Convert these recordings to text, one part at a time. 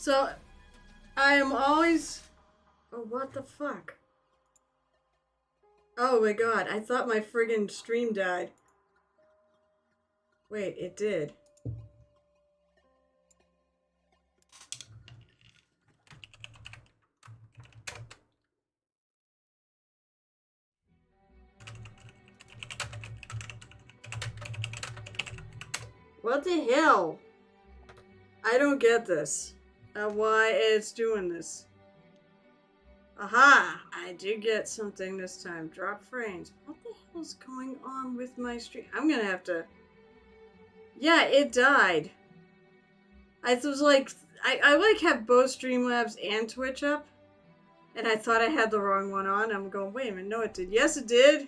So, I am always... Oh, what the fuck? Oh my god, I thought my friggin' stream died. Wait, it did. What the hell? I don't get this. Why it's doing this. Aha! I do get something this time. Drop frames. What the hell's going on with my stream? I'm gonna have to... Yeah, it died. I was like... I like have both Streamlabs and Twitch up. And I thought I had the wrong one on. I'm going, wait a minute, no it did. Yes, it did.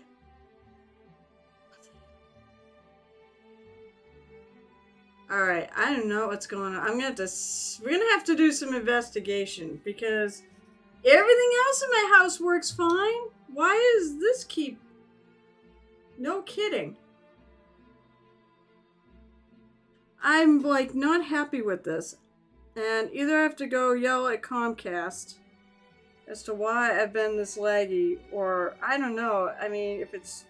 Alright, I don't know what's going on. We're gonna have to do some investigation because everything else in my house works fine. Why is this keep... No kidding. I'm like not happy with this. And either I have to go yell at Comcast as to why I've been this laggy, or I don't know. I mean, if it's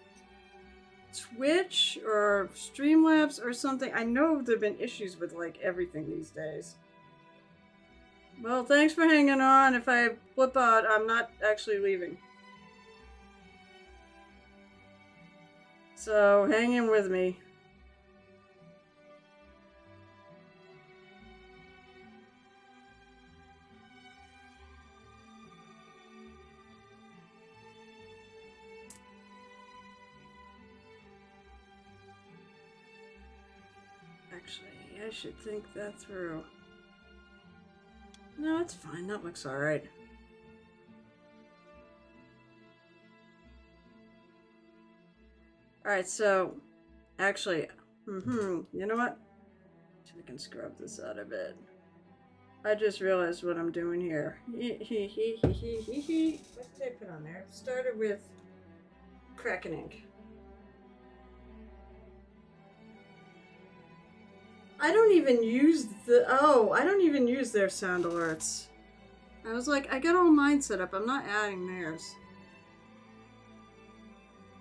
Twitch or Streamlabs or something. I know there have been issues with like everything these days. Well, thanks for hanging on. If I flip out, I'm not actually leaving. So hang in with me. Actually, I should think that through. No, it's fine. That looks alright. Alright, so... Actually, you know what? I can scrub this out a bit. I just realized what I'm doing here. What did I put on there? Started with Kraken ink. I don't even use I don't even use their sound alerts. I was like, I got all mine set up. I'm not adding theirs.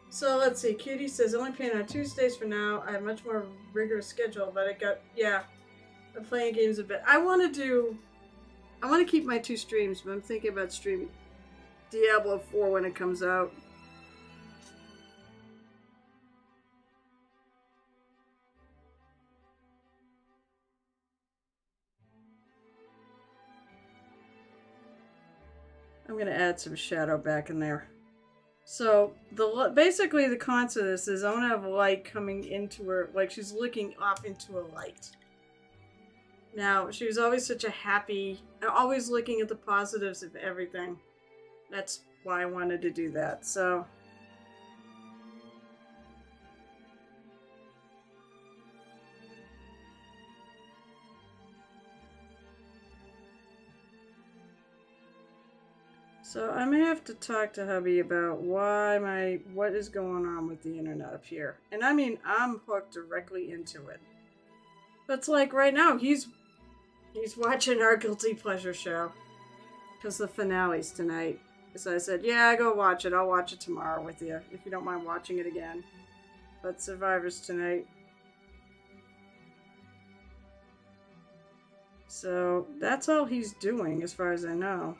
So let's see. Cutie says, only paint on Tuesdays for now. I have a much more rigorous schedule, but I'm playing games a bit. I want to keep my 2 streams, but I'm thinking about streaming Diablo 4 when it comes out. I'm going to add some shadow back in there. So, basically the concept of this is I want to have light coming into her, like she's looking off into a light. Now, she was always such a happy, always looking at the positives of everything. That's why I wanted to do that, so... So I may have to talk to hubby about what is going on with the internet up here. And I mean, I'm hooked directly into it. But it's like right now, he's watching our Guilty Pleasure show. Because the finale's tonight. So I said, yeah, go watch it. I'll watch it tomorrow with you, if you don't mind watching it again. But Survivor's tonight. So that's all he's doing, as far as I know.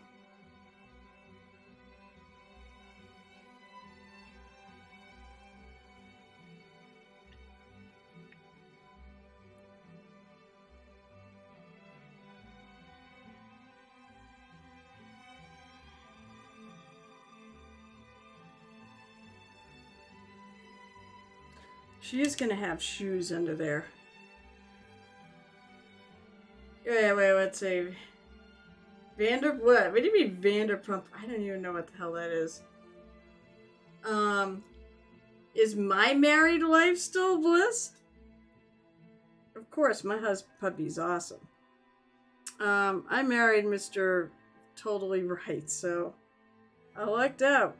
She is gonna have shoes under there. Yeah, wait, let's see. What? What do you mean Vanderpump? I don't even know what the hell that is. Is my married life still bliss? Of course, my puppy's awesome. I married Mr. Totally Right, so I lucked out.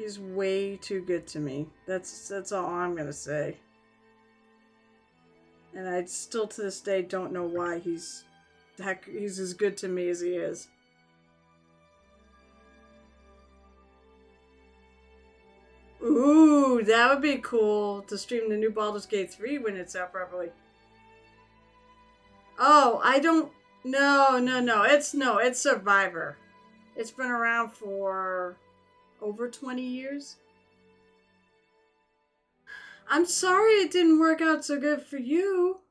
He's way too good to me. That's all I'm gonna say. And I still to this day don't know why he's as good to me as he is. Ooh, that would be cool to stream the new Baldur's Gate 3 when it's out properly. Oh, I don't. No. It's Survivor. It's been around for over 20 years. I'm sorry it didn't work out so good for you.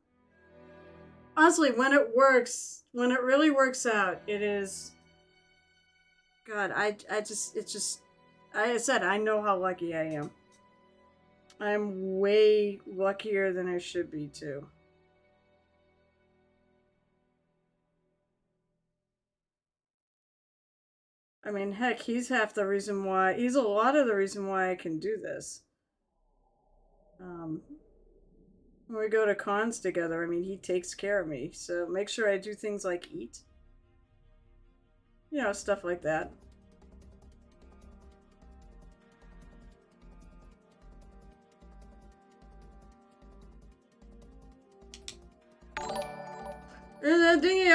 Honestly, when it works, when it really works out, it is. God, it's just. I said, I know how lucky I am. I'm way luckier than I should be, too. I mean, heck, he's half the reason why. He's a lot of the reason why I can do this. Um, when we go to cons together, I mean, he takes care of me. So make sure I do things like eat. You know, stuff like that.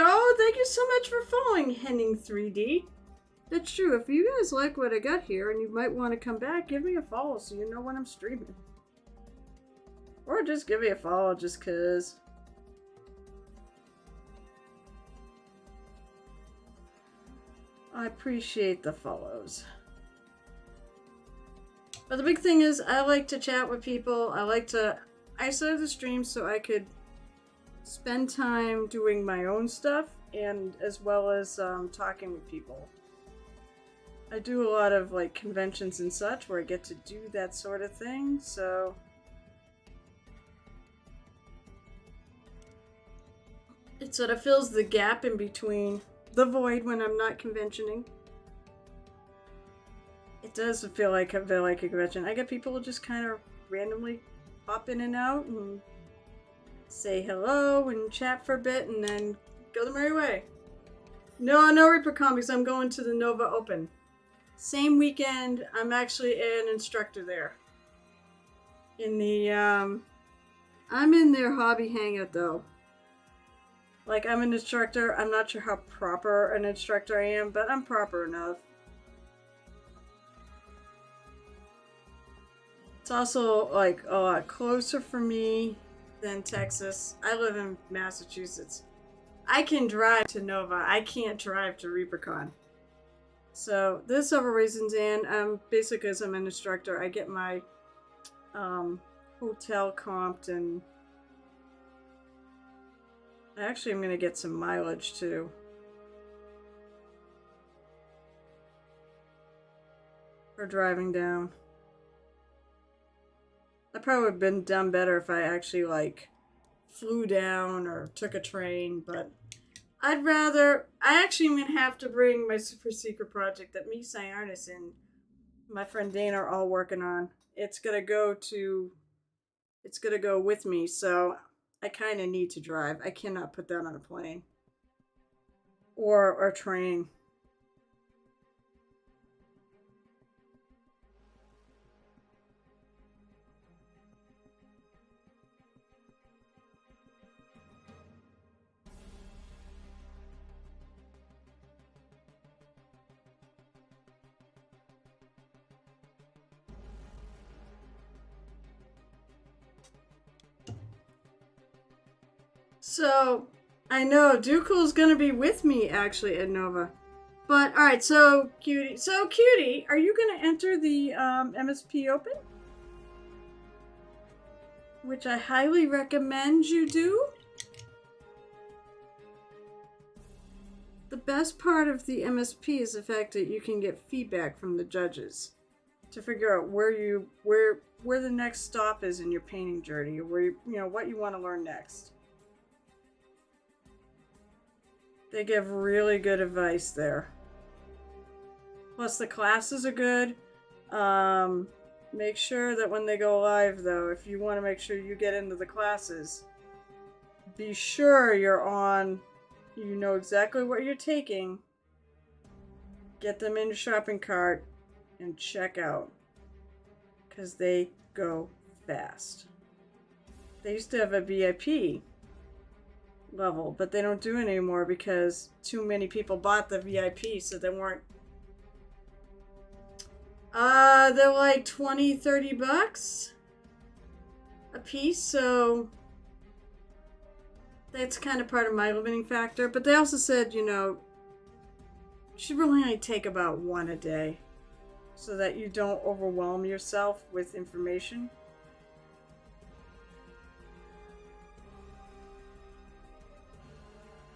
Oh, thank you so much for following Henning 3D. That's true. If you guys like what I got here and you might want to come back, give me a follow so you know when I'm streaming. Or just give me a follow just cause. I appreciate the follows. But the big thing is I like to chat with people. I started the stream so I could spend time doing my own stuff and as well as talking with people. I do a lot of like conventions and such where I get to do that sort of thing, so it sort of fills the gap in between the void when I'm not conventioning. It does feel like a convention. I get people just kind of randomly pop in and out and say hello and chat for a bit and then go the merry way. No Reaper because I'm going to the Nova Open. Same weekend, I'm actually an instructor there. In the, I'm in their hobby hangout though. Like, I'm an instructor. I'm not sure how proper an instructor I am, but I'm proper enough. It's also, like, a lot closer for me than Texas. I live in Massachusetts. I can drive to Nova. I can't drive to ReaperCon. So, there's several reasons, and basically as I'm an instructor, I get my hotel comped, and actually I'm going to get some mileage, too. For driving down. I probably would have been done better if I actually, like, flew down or took a train, but I actually am going to have to bring my super secret project that me, Cyanus, and my friend Dana are all working on. It's going to go with me, so I kind of need to drive. I cannot put that on a plane. Or a train. So, I know Dooku's gonna be with me actually at Nova. But, alright, so, Cutie, are you gonna enter the MSP Open? Which I highly recommend you do. The best part of the MSP is the fact that you can get feedback from the judges to figure out where the next stop is in your painting journey, or what you want to learn next. They give really good advice there. Plus the classes are good. Make sure that when they go live though, if you want to make sure you get into the classes, be sure you know exactly what you're taking. Get them in your shopping cart and check out. because they go fast. They used to have a VIP level, but they don't do it anymore because too many people bought the VIP, so they weren't. They're like 20, 30 bucks a piece, so that's kind of part of my limiting factor. But they also said, you should really only take about one a day so that you don't overwhelm yourself with information.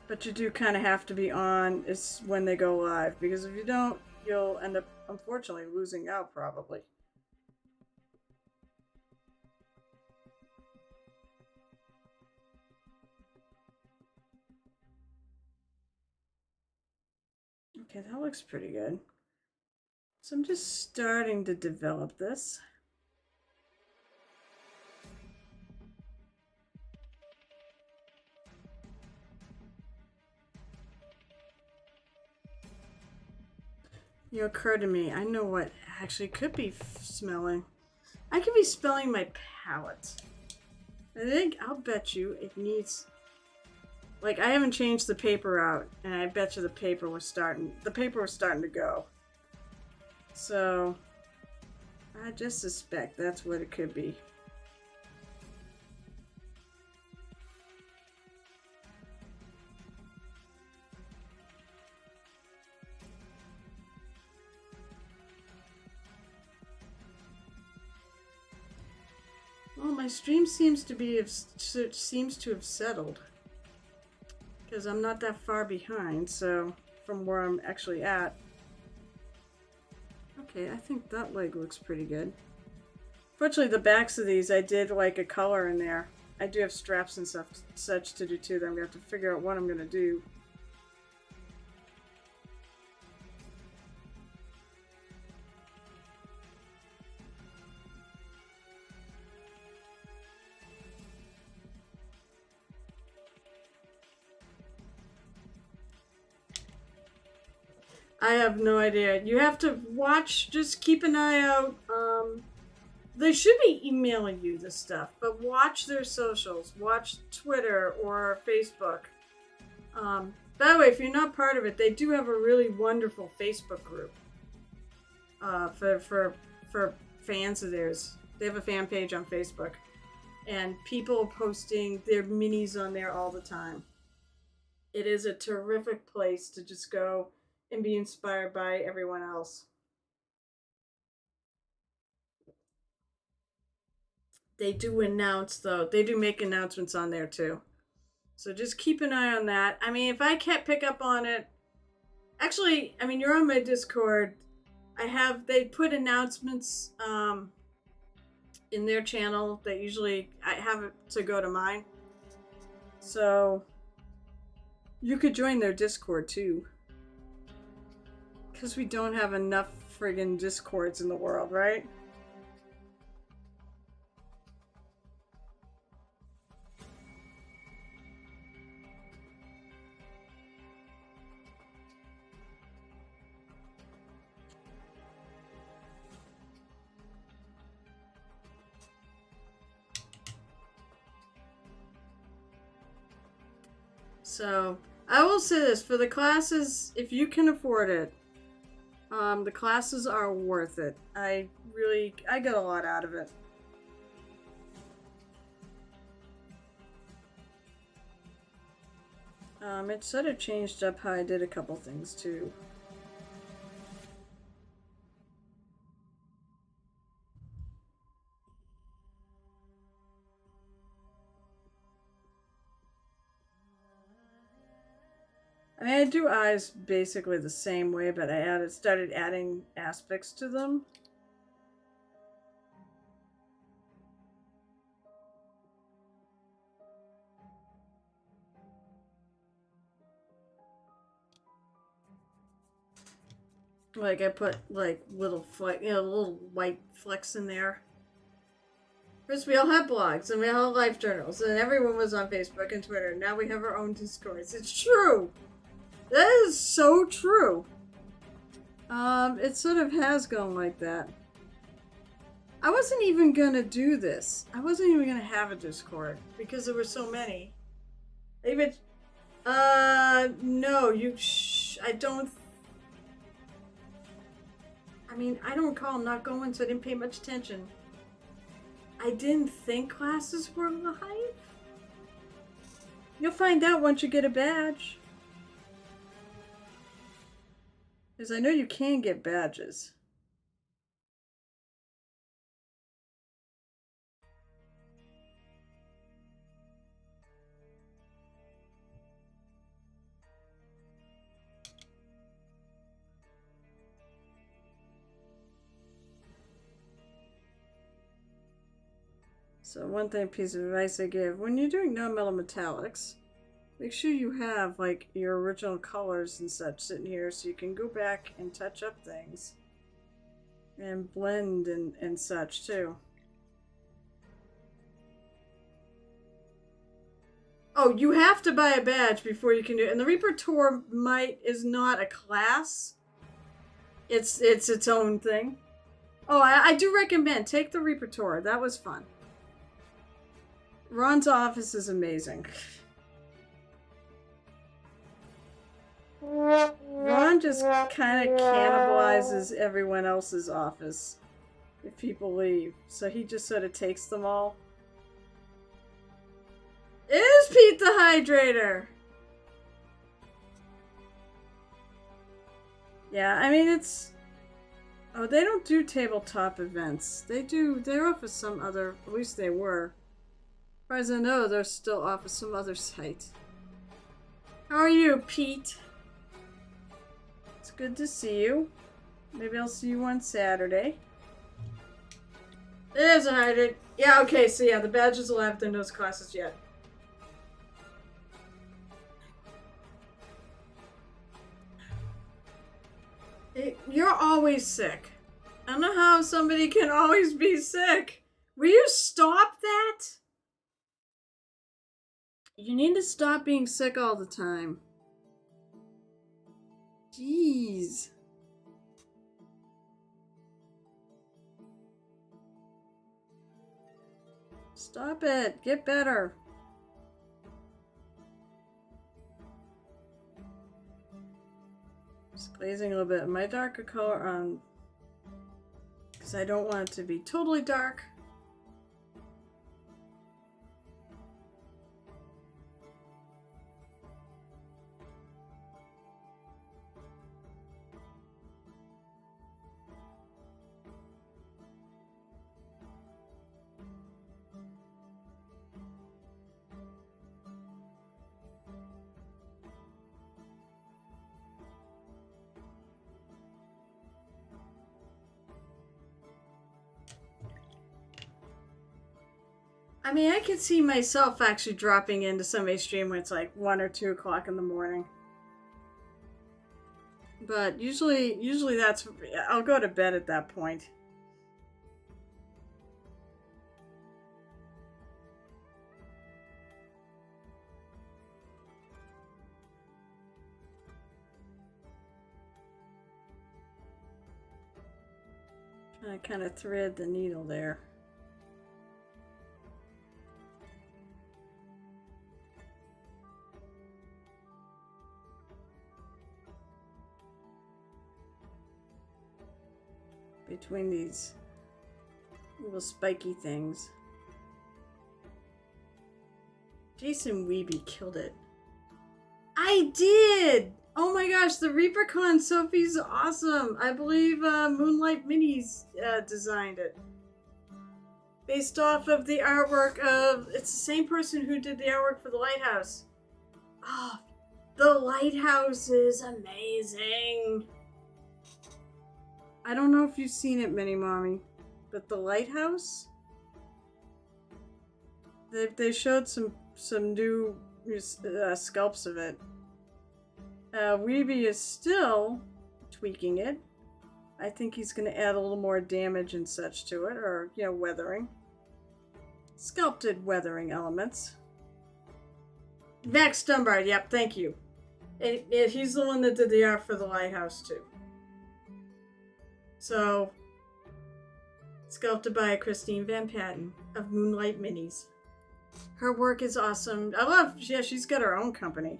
But you do kind of have to be on is when they go live, because if you don't, you'll end up, unfortunately, losing out probably. Okay, that looks pretty good. So I'm just starting to develop this. You occurred to me, I know what actually could be smelling. I could be smelling my palette. I'll bet you it needs, like, I haven't changed the paper out, and I bet you the paper was starting to go. So, I just suspect that's what it could be. Well, my stream seems to have settled, because I'm not that far behind. So from where I'm actually at, okay, I think that leg looks pretty good. Fortunately, the backs of these I did like a color in there. I do have straps and stuff such to do too. That I'm gonna have to figure out what I'm gonna do. I have no idea. You have to watch, just keep an eye out. They should be emailing you this stuff, but watch their socials. Watch Twitter or Facebook. By the way, if you're not part of it, they do have a really wonderful Facebook group for fans of theirs. They have a fan page on Facebook, and people are posting their minis on there all the time. It is a terrific place to just go and be inspired by everyone else. They do announce, though. They do make announcements on there, too. So just keep an eye on that. I mean, if I can't pick up on it... Actually, I mean, you're on my Discord. They put announcements in their channel that usually I have it to go to mine. So you could join their Discord, too. Because we don't have enough friggin' Discords in the world, right? So, I will say this, for the classes, if you can afford it, the classes are worth it. I get a lot out of it. It sort of changed up how I did a couple things, too. I mean, I do eyes basically the same way, but I started adding aspects to them. Like I put like little little white flecks in there. First, we all had blogs and we all had life journals, and everyone was on Facebook and Twitter. Now we have our own Discords. It's true. That is so true. It sort of has gone like that. I wasn't even gonna do this. I wasn't even gonna have a Discord because there were so many. Even, no, I don't. I mean, I don't recall not going, so I didn't pay much attention. I didn't think classes were live. You'll find out once you get a badge. Because I know you can get badges. So one piece of advice I give, when you're doing non-metal metallics, make sure you have like your original colors and such sitting here so you can go back and touch up things. And blend and such too. Oh, you have to buy a badge before you can do it. And the Reaper Tour is not a class. It's its own thing. Oh, I do recommend take the Reaper Tour. That was fun. Ron's office is amazing. Ron just kind of cannibalizes everyone else's office if people leave. So he just sort of takes them all. It is Pete the Hydrator! Yeah, I mean, it's... Oh, they don't do tabletop events. They're off of some other... At least they were. As far as I know, they're still off of some other site. How are you, Pete? It's good to see you. Maybe I'll see you on Saturday. It is a hydrate. Yeah, okay, so yeah, the badges will have in those classes yet. You're always sick. I don't know how somebody can always be sick. Will you stop that? You need to stop being sick all the time. Jeez. Stop it. Get better. Just glazing a little bit of my darker color on, because I don't want it to be totally dark. I mean, I could see myself actually dropping into somebody's stream when it's like 1 or 2 o'clock in the morning. But usually I'll go to bed at that point. Trying to kind of thread the needle there. Between these little spiky things. Jason Weeby killed it. I did! Oh my gosh, the ReaperCon Sophie's awesome. I believe Moonlight Minis designed it. Based off of the artwork of... It's the same person who did the artwork for the Lighthouse. Oh, the Lighthouse is amazing. I don't know if you've seen it, Mini Mommy, but the Lighthouse, they showed some new sculpts of it. Weeby is still tweaking it. I think he's going to add a little more damage and such to it, or weathering, sculpted weathering elements. Max Dunbar, yep, thank you. He's the one that did the art for the Lighthouse too. So, Sculpted by Christine Van Patten of Moonlight Minis. Her work is awesome. I love, yeah, she's got her own company.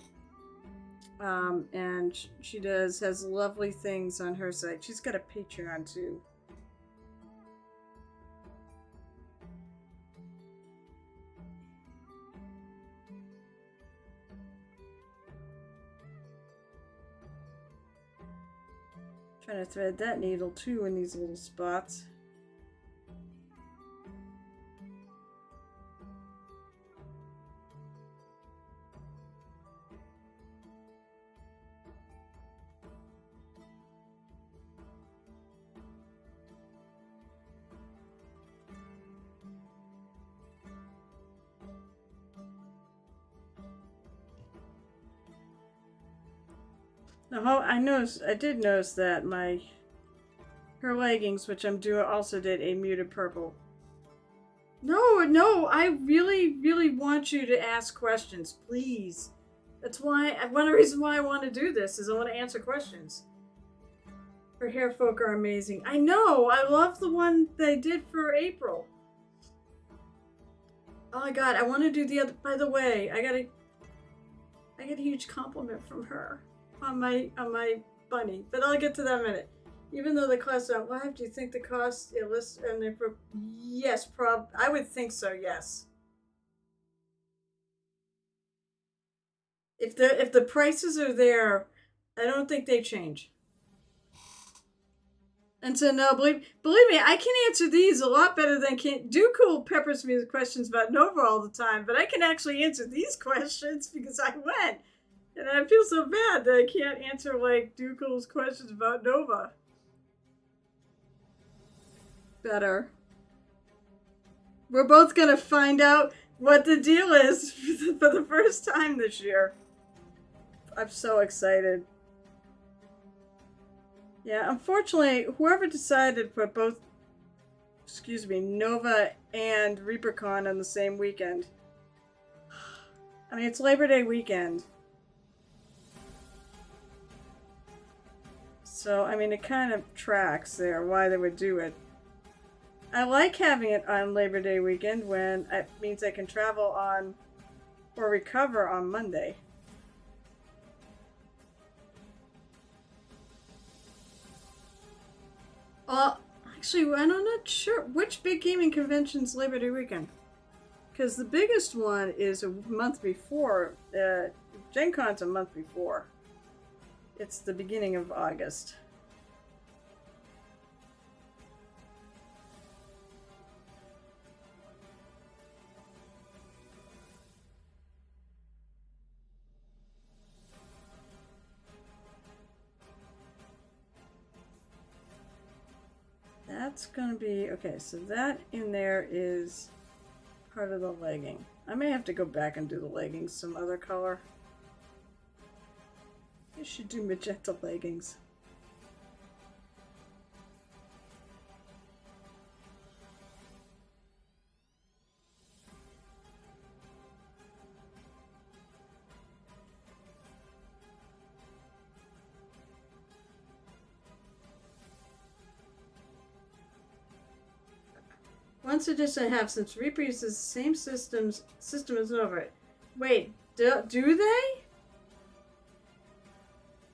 And she has lovely things on her site. She's got a Patreon too. Trying to thread that needle too in these little spots. Now, I did notice that her leggings, which I'm doing, also did a muted purple. No, I really, really want you to ask questions, please. That's one of the reasons why I want to do this is I want to answer questions. Her hair folk are amazing. I know, I love the one they did for April. Oh my god, I want to do the other. By the way, I get a huge compliment from her on my bunny, but I'll get to that in a minute. Even though the cost out live, do you think the cost list and yes, I would think so, yes. If the prices are there, I don't think they change. And so no, believe me, I can answer these a lot better than Cool peppers me with questions about Nova all the time, but I can actually answer these questions because I went. And I feel so bad that I can't answer like Dookule's questions about Nova. Better. We're both gonna find out what the deal is for the first time this year. I'm so excited. Yeah, unfortunately, whoever decided to put both, Nova and ReaperCon on the same weekend. I mean, it's Labor Day weekend. So, I mean, it kind of tracks there why they would do it. I like having it on Labor Day weekend when it means I can travel on or recover on Monday. Actually, I'm not sure which big gaming convention's Labor Day weekend. Because the biggest one is a month before. Gen Con's a month before. It's the beginning of August. That's gonna be, okay, so that in there is part of the legging. I may have to go back and do the leggings some other color. I should do magenta leggings. One suggestion I have, since Reaper uses the same system as Nova. Wait, do they?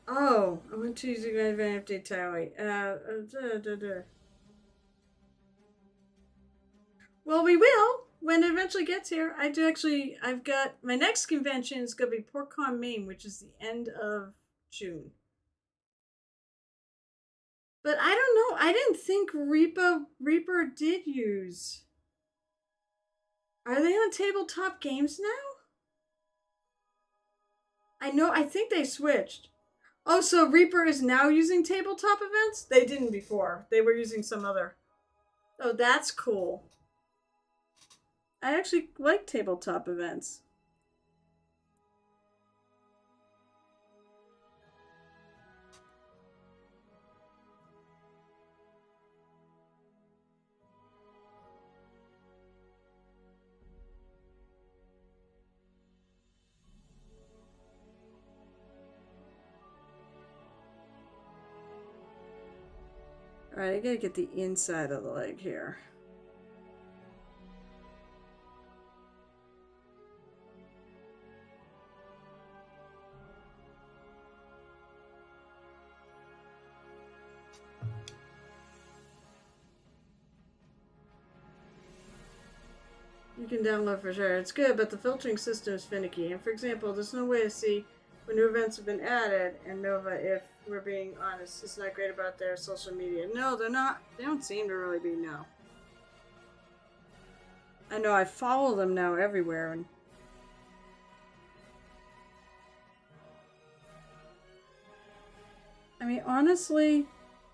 Oh, I went to use the Grand Update Tally. Well, we will when it eventually gets here. I've got my next convention is gonna be PortCon Maine, which is the end of June. But I don't know. I didn't think Reaper did use. Are they on tabletop games now? I think they switched. Oh, so Reaper is now using tabletop events? They didn't before. They were using some other. Oh, that's cool. I actually like tabletop events. Alright, I gotta get the inside of the leg here. You can download for sure. It's good, but the filtering system is finicky. And for example, there's no way to see when new events have been added, and Nova, if we're being honest, is not great about their social media. No, they're not. They don't seem to really be, no. I know, I follow them now everywhere, and I mean, honestly,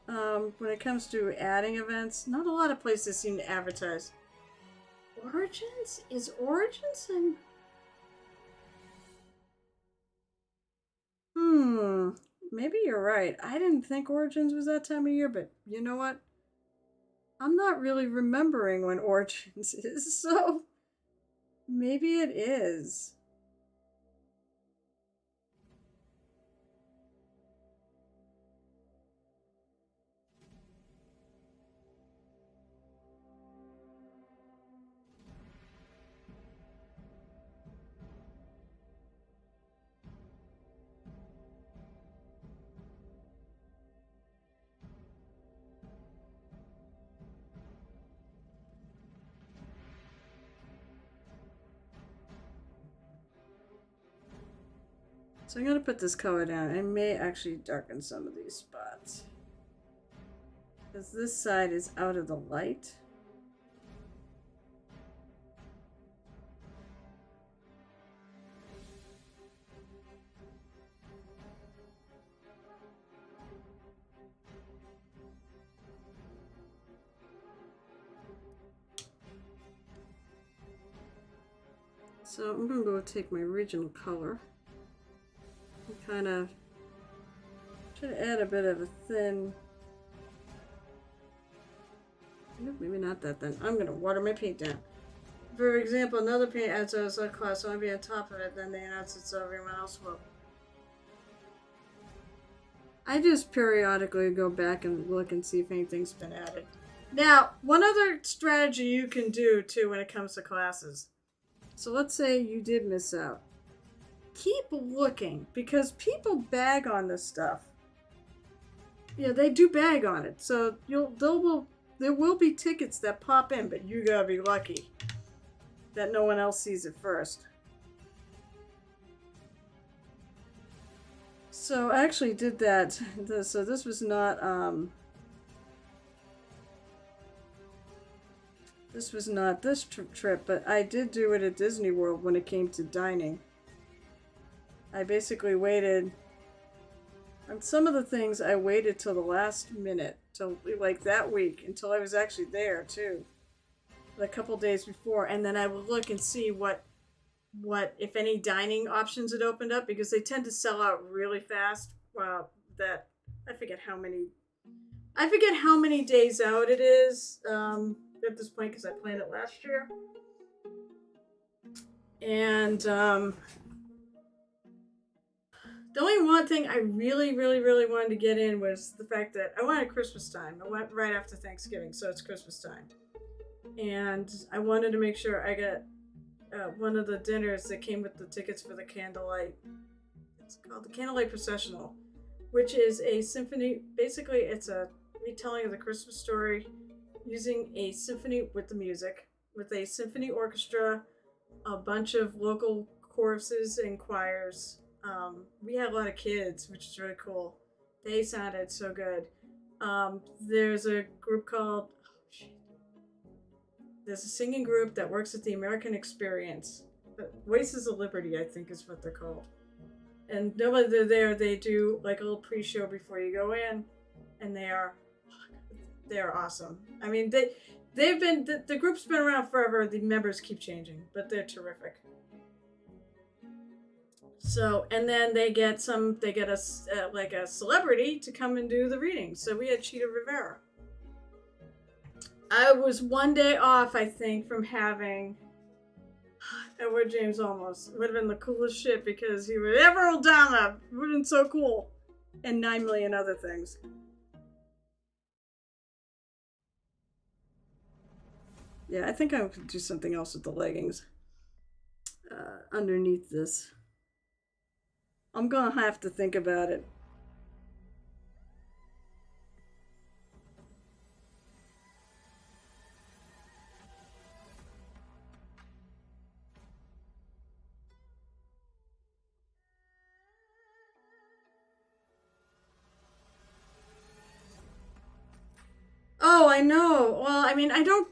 when it comes to adding events, not a lot of places seem to advertise. Origins? Is Origins in... Maybe you're right. I didn't think Origins was that time of year, but you know what? I'm not really remembering when Origins is, so maybe it is. So I'm going to put this color down. I may actually darken some of these spots, because this side is out of the light. So I'm going to go take my original color and kind of try to add a bit of a thin... Maybe not that thin. I'm going to water my paint down. For example, another paint adds a subclass, so I'll be on top of it, then they announce it so everyone else will. I just periodically go back and look and see if anything's been added. Now, one other strategy you can do too when it comes to classes. So let's say you did miss out. Keep looking, because people bag on this stuff. Yeah, they do bag on it. So there will be tickets that pop in, but you gotta be lucky that no one else sees it first. So I actually did that. So this was not this trip, but I did do it at Disney World when it came to dining. I basically waited on some of the things. I waited till the last minute, till like that week, until I was actually there too, a couple days before, and then I would look and see what if any dining options had opened up, because they tend to sell out really fast. That I forget how many days out it is at this point, because I planned it last year, and the only one thing I really, really, really wanted to get in was the fact that I wanted Christmas time. I went right after Thanksgiving, so it's Christmas time. And I wanted to make sure I got one of the dinners that came with the tickets for the candlelight. It's called the Candlelight Processional, which is a symphony. Basically, it's a retelling of the Christmas story using a symphony with the music, with a symphony orchestra, a bunch of local choruses and choirs. We had a lot of kids, which is really cool. They sounded so good. There's a group called... There's a singing group that works at the American Experience. Voices of Liberty, I think is what they're called. And nobody they're there, they do like a little pre-show before you go in. And they're awesome. I mean, they've been... The group's been around forever. The members keep changing, but they're terrific. So, and then they get a celebrity to come and do the reading. So we had Cheetah Rivera. I was one day off, I think, from having Edward James Olmos. It would have been the coolest shit, because he would Emerald Dama. It would have been so cool. And 9 million other things. Yeah, I think I could do something else with the leggings underneath this. I'm gonna have to think about it. Oh, I know. Well, I mean, I don't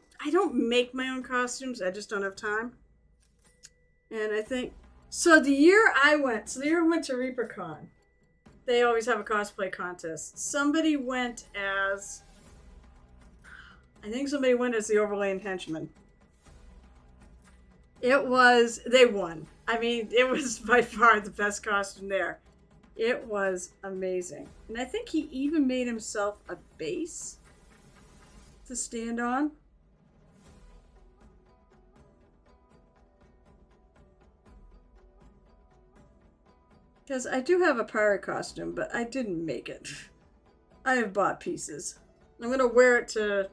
make my own costumes. I just don't have time. And I think so. The year I went to ReaperCon, they always have a cosplay contest. I think somebody went as the Overland Henchman. They won. I mean, it was by far the best costume there. It was amazing. And I think he even made himself a base to stand on. Because I do have a pirate costume, but I didn't make it. I have bought pieces. I'm gonna wear it to.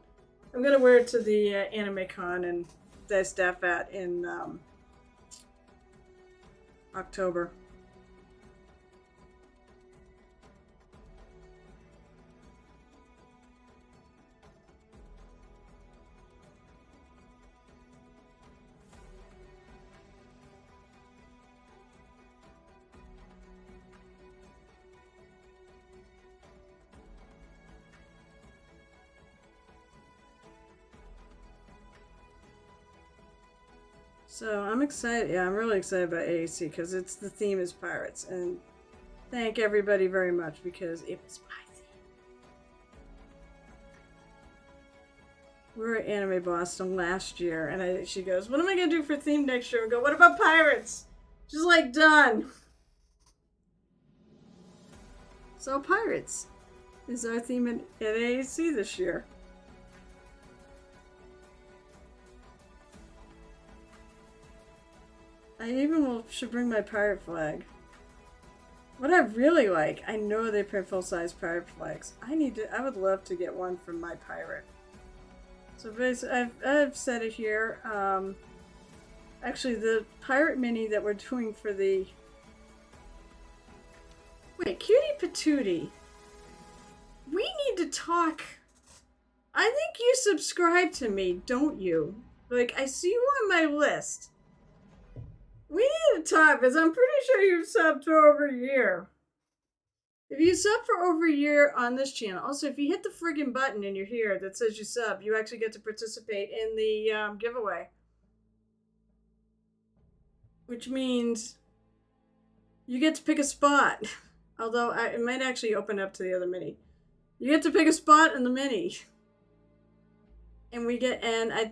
I'm gonna wear it to the Anime Con and the staff at in October. So I'm excited. Yeah, I'm really excited about AAC because the theme is pirates, and thank everybody very much because it was my theme. We were at Anime Boston last year, and she goes, "What am I gonna do for theme next year?" I go, "What about pirates?" She's like, "Done." So pirates is our theme at AAC this year. I even should bring my pirate flag. What I really like, I know they print full-size pirate flags. I would love to get one from my pirate. So basically, I've said it here. Actually, the pirate mini that we're doing for the... Wait, Cutie Patootie. We need to talk. I think you subscribe to me, don't you? Like, I see you on my list. We need to talk because I'm pretty sure you've subbed for over a year. If you sub for over a year on this channel, also if you hit the friggin' button and you're here that says you sub, you actually get to participate in the giveaway. Which means you get to pick a spot. Although it might actually open up to the other mini. You get to pick a spot in the mini. And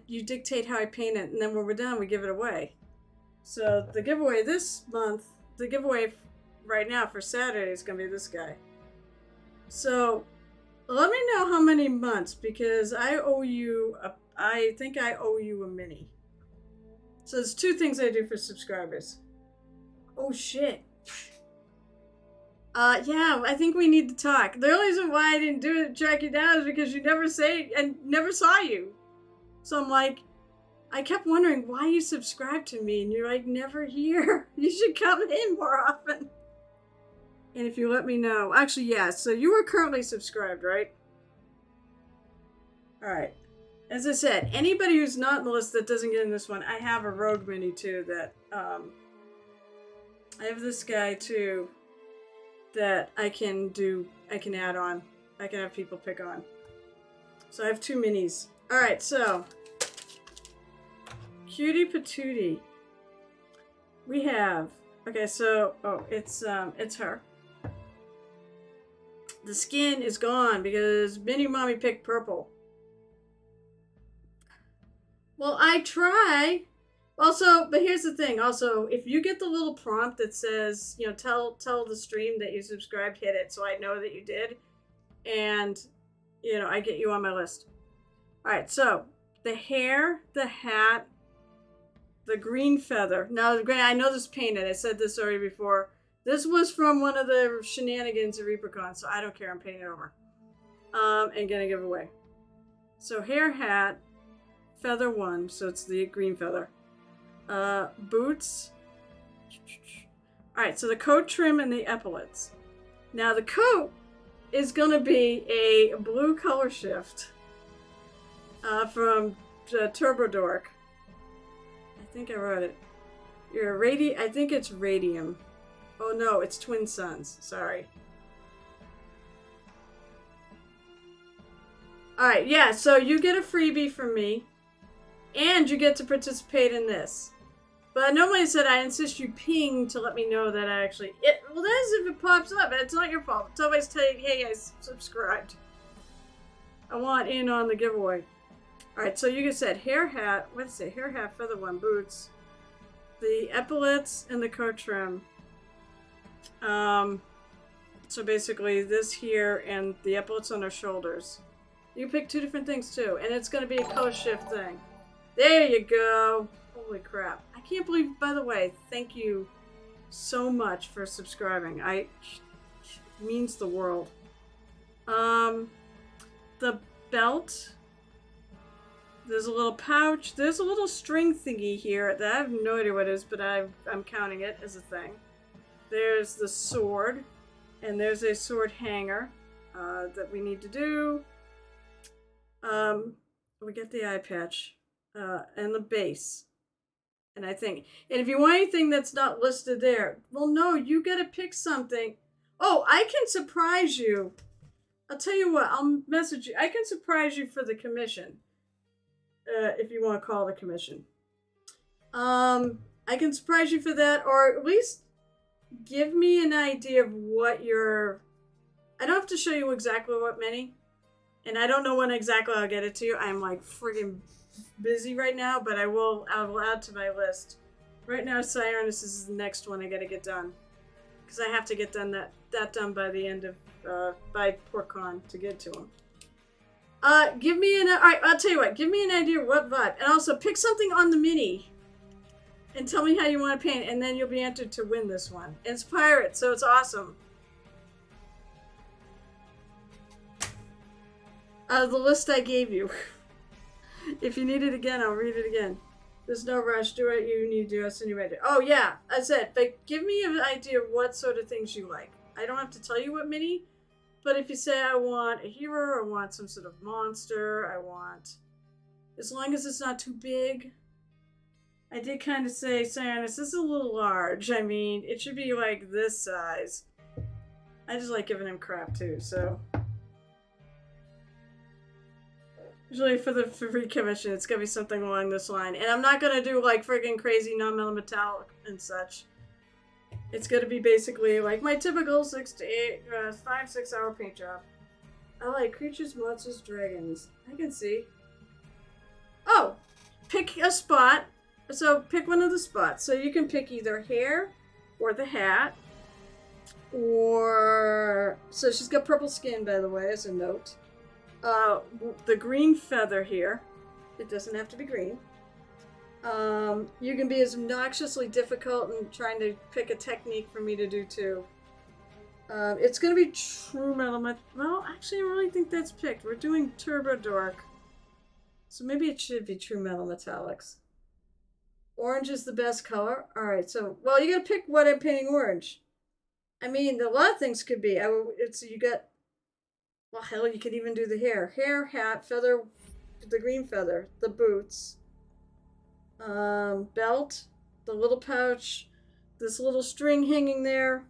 you dictate how I paint it, and then when we're done, we give it away. So the giveaway this month, the giveaway right now for Saturday is going to be this guy. So let me know how many months because I think I owe you a mini. So there's two things I do for subscribers. Oh shit. Yeah, I think we need to talk. The only reason why I didn't track you down is because you never never saw you. So I'm like, I kept wondering why you subscribe to me, and you're like never here. You should come in more often. And if you let me know, actually, yeah. So you are currently subscribed, right? All right. As I said, anybody who's not on the list that doesn't get in this one, I have a Rogue Mini too. That I have this guy too. That I can add on. I can have people pick on. So I have two minis. All right. So. Cutie Patootie. We have so it's her. The skin is gone because Mini Mommy picked purple. Well, I try. Also, but here's the thing. Also, if you get the little prompt that says, tell the stream that you subscribed, hit it so I know that you did, and I get you on my list. All right. So the hair, the hat. The green feather. Now, I know this painted. I said this already before. This was from one of the shenanigans at ReaperCon, so I don't care. I'm painting it over. And gonna give away. So hair, hat, feather 1, so it's the green feather. Boots. Alright, so the coat trim and the epaulets. Now the coat is going to be a blue color shift from Turbo Dork. I think I wrote it. I think it's Radium. Oh no, it's Twin Suns. Sorry. Alright, yeah, so you get a freebie from me, and you get to participate in this. But normally I said I insist you ping to let me know that I actually... Well, that is if it pops up, and it's not your fault. It's always telling, hey, I subscribed. I want in on the giveaway. Alright, so you said hair hat, what did it say? Hair hat, feather 1, boots, the epaulets, and the coat trim. So basically this here and the epaulets on her shoulders. You pick 2 different things too, and it's going to be a color shift thing. There you go. Holy crap. I can't believe, by the way, thank you so much for subscribing. It means the world. The belt. There's a little pouch. There's a little string thingy here that I have no idea what it is, but I'm counting it as a thing. There's the sword, and there's a sword hanger that we need to do. We get the eye patch and the base. And I think, and if you want anything that's not listed there, well, no, you gotta pick something. Oh, I can surprise you. I'll tell you what, I'll message you. I can surprise you for the commission. If you want to call it a commission. I can surprise you for that, or at least give me an idea of what your... I don't have to show you exactly what many, and I don't know when exactly I'll get it to you. I'm like friggin' busy right now, but I will add to my list. Right now, Cyrus is the next one I gotta get done. Because I have to get that done by the end of, by PortCon to get to him. Give me alright, I'll tell you what, give me an idea of what vibe. And also, pick something on the mini. And tell me how you want to paint, and then you'll be entered to win this one. It's pirate, so it's awesome. The list I gave you. If you need it again, I'll read it again. There's no rush. Do what you need to do. I'll send you my... Oh, yeah. I said, but give me an idea of what sort of things you like. I don't have to tell you what mini, but if you say I want a hero, I want some sort of monster, I want... As long as it's not too big. I did kind of say, Cyanus, this is a little large. I mean, it should be like this size. I just like giving him crap too, so... Usually for the free commission, it's gonna be something along this line. And I'm not gonna do like friggin' crazy non-metal metallic and such. It's gonna be basically like my typical 5-6 hour paint job. I like creatures, monsters, dragons. I can see. Oh! Pick a spot. So pick one of the spots. So you can pick either hair or the hat. Or... So she's got purple skin, by the way, as a note. The green feather here. It doesn't have to be green. You can be as obnoxiously difficult in trying to pick a technique for me to do too. It's going to be true metal. Well, actually, I really think that's picked. We're doing Turbo Dork. So maybe it should be true metal metallics. Orange is the best color. Alright, so, well, you got to pick what I'm painting orange. I mean, a lot of things could be. You got... Well, hell, you could even do the hair. Hair, hat, feather, the green feather, the boots, belt, the little pouch, this little string hanging there,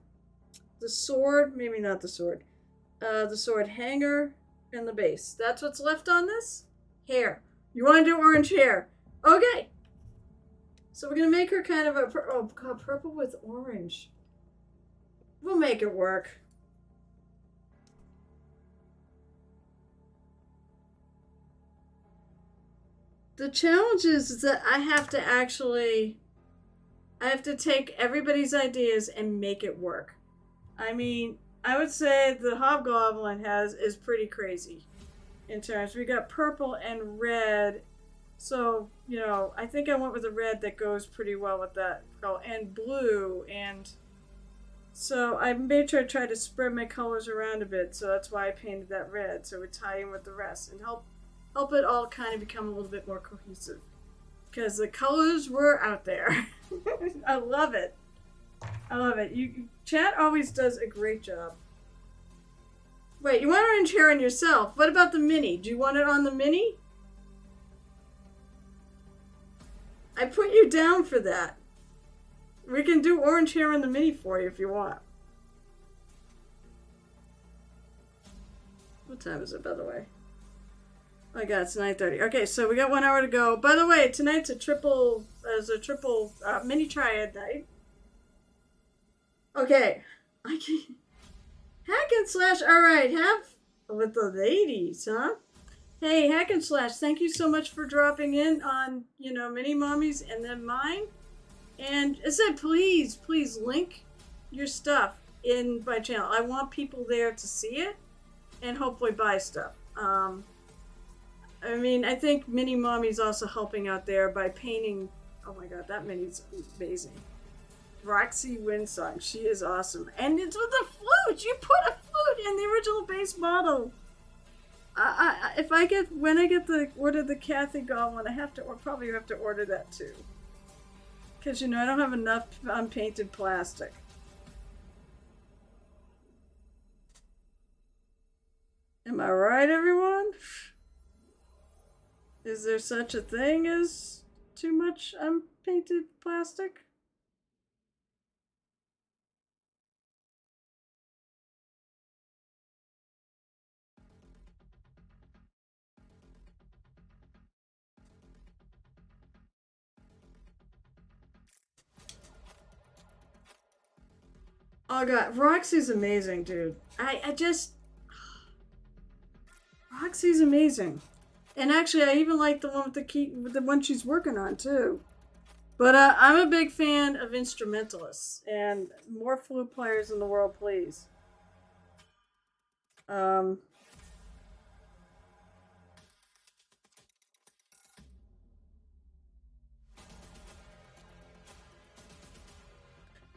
the sword, maybe not the sword hanger, and the base. That's what's left on this? Hair. You want to do orange hair. Okay. So we're going to make her kind of a, oh god, purple with orange. We'll make it work. The challenge is that I have to take everybody's ideas and make it work. I mean, I would say the Hobgoblin is pretty crazy in terms. We got purple and red. So, you know, I think I went with a red that goes pretty well with that color. And blue. And so I made sure I tried to spread my colors around a bit. So that's why I painted that red. So it would tie in with the rest and help help it all kind of become a little bit more cohesive. Because the colors were out there. I love it. I love it. Chat always does a great job. Wait, you want orange hair on yourself. What about the mini? Do you want it on the mini? I put you down for that. We can do orange hair on the mini for you if you want. What time is it, by the way? Oh my god, it's 9:30. Okay, so we got 1 hour to go. By the way, tonight's a triple mini triad night. Okay. I can't. Hack and slash. All right, have with the ladies, huh? Hey, Hack and slash. Thank you so much for dropping in on Mini Mommies and then mine. And as I said, please link your stuff in my channel. I want people there to see it and hopefully buy stuff. I mean, I think Mini Mommy's also helping out there by painting. Oh my god, that Mini's amazing. Roxy Windsong, she is awesome. And it's with a flute! You put a flute in the original base model! When I get the Cathy Goblin, probably have to order that too. Because, I don't have enough unpainted plastic. Am I right, everyone? Is there such a thing as too much unpainted plastic? Oh god, Roxy's amazing, dude. Roxy's amazing. And actually, I even like the one with the key, the one she's working on too. But I'm a big fan of instrumentalists and more flute players in the world, please.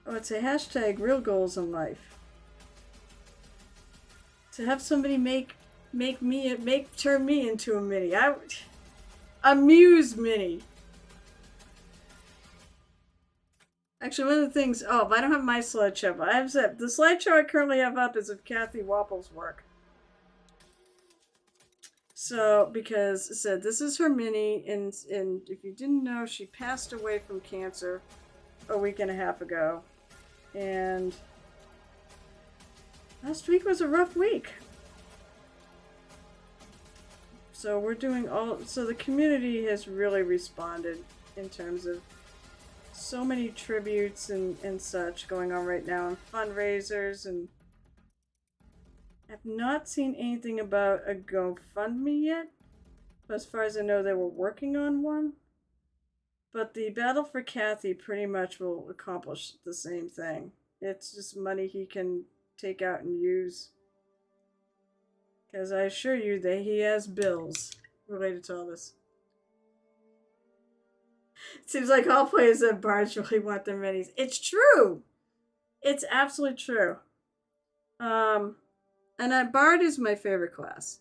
Oh, it's a hashtag real goals in life. To have somebody turn me into a mini. A muse mini. Actually, one of the things. Oh, I don't have my slideshow. But I have the slideshow I currently have up is of Cathy Wappel's work. So, because it said this is her mini, and if you didn't know, she passed away from cancer a week and a half ago, and last week was a rough week. So we're doing so the community has really responded in terms of so many tributes and such going on right now, and fundraisers, and I've not seen anything about a GoFundMe yet, but as far as I know, they were working on one. But the Battle for Cathy pretty much will accomplish the same thing. It's just money he can take out and use. Because I assure you that he has bills related to all this. It seems like all players at bards really want their minis. It's true! It's absolutely true. And bard is my favorite class.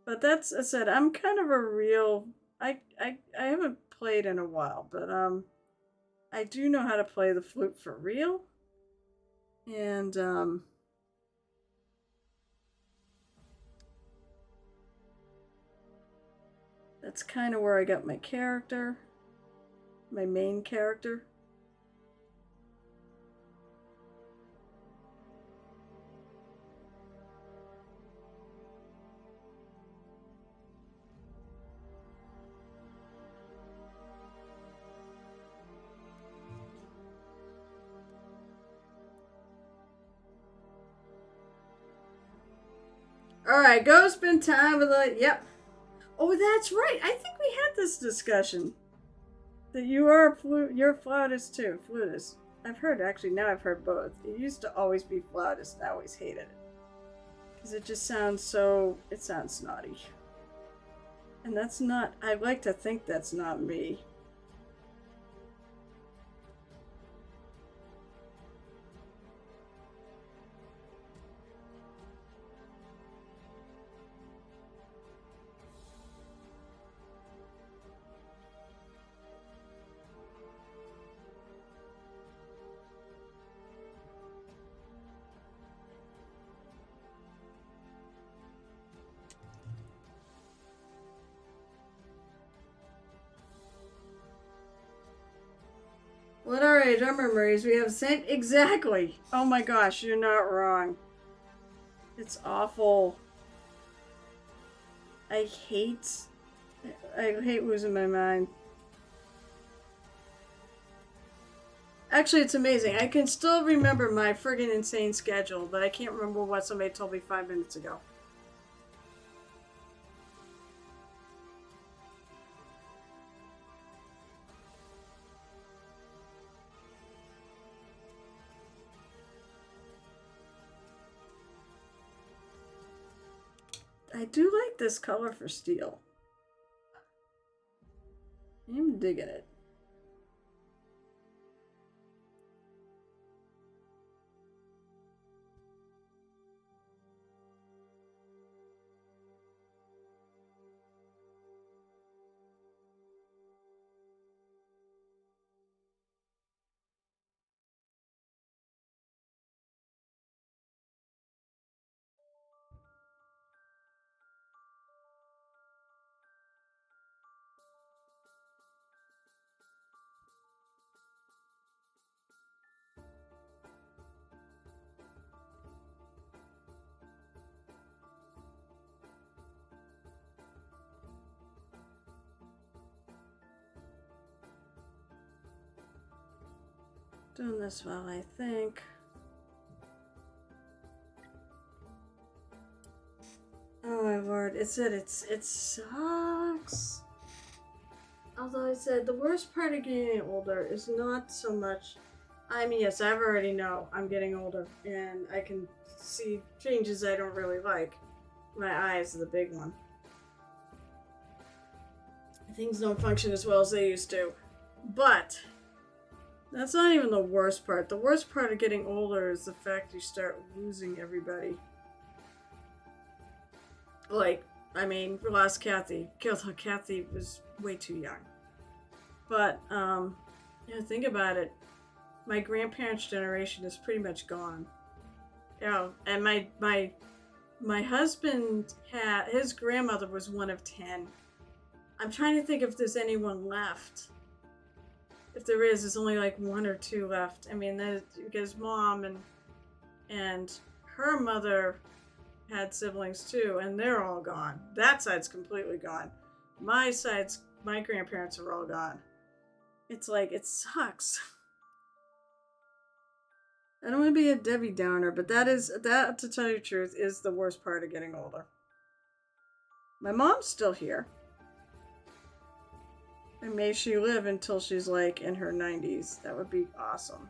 But that's, I said, I'm kind of a real... I haven't played in a while, but I do know how to play the flute for real. And that's kind of where I got my character, my main character. Alright, go spend time with the... Yep. Oh, that's right. I think we had this discussion. That you're a flautist too. Flutist. I've heard, actually, now I've heard both. It used to always be flautist, and I always hated it. Because it just sounds so... It sounds snotty. And that's not... I like to think that's not me. What our age, our memories, we have the same. Exactly. Oh my gosh, you're not wrong. It's awful. I hate losing my mind. Actually, it's amazing. I can still remember my friggin' insane schedule, but I can't remember what somebody told me 5 minutes ago. I do like this color for steel. I'm digging it. Doing this well, I think. Oh my lord, it sucks. Although I said the worst part of getting older is not so much. I mean, yes, I already know I'm getting older, and I can see changes I don't really like. My eyes are the big one. Things don't function as well as they used to. But that's not even the worst part. The worst part of getting older is the fact you start losing everybody. Like, I mean, we lost Cathy. Cathy was way too young. But, yeah, think about it. My grandparents' generation is pretty much gone. Yeah, and my husband his grandmother was one of 10. I'm trying to think if there's anyone left. If there is, there's only like 1 or 2 left. I mean, because mom and her mother had siblings too, and they're all gone. That side's completely gone. My grandparents are all gone. It's like, it sucks. I don't want to be a Debbie Downer, but that, to tell you the truth, is the worst part of getting older. My mom's still here. And may she live until she's like in her 90s. That would be awesome.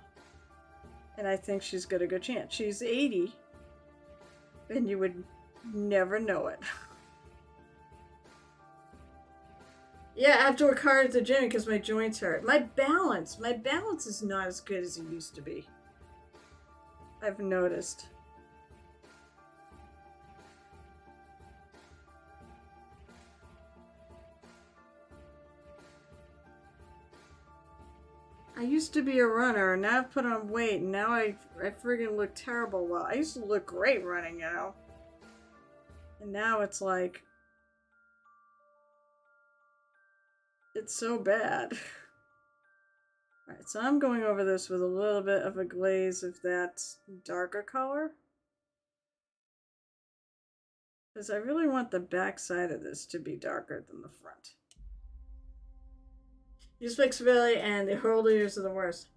And I think she's got a good chance. She's 80. And you would never know it. Yeah, I have to work hard at the gym because my joints hurt. My balance is not as good as it used to be. I've noticed. I used to be a runner, and now I've put on weight, and now I friggin' look terrible. Well, I used to look great running, you know? And now it's like... it's so bad. Alright, so I'm going over this with a little bit of a glaze of that darker color. Because I really want the back side of this to be darker than the front. Use flexibility and the holders are the worst.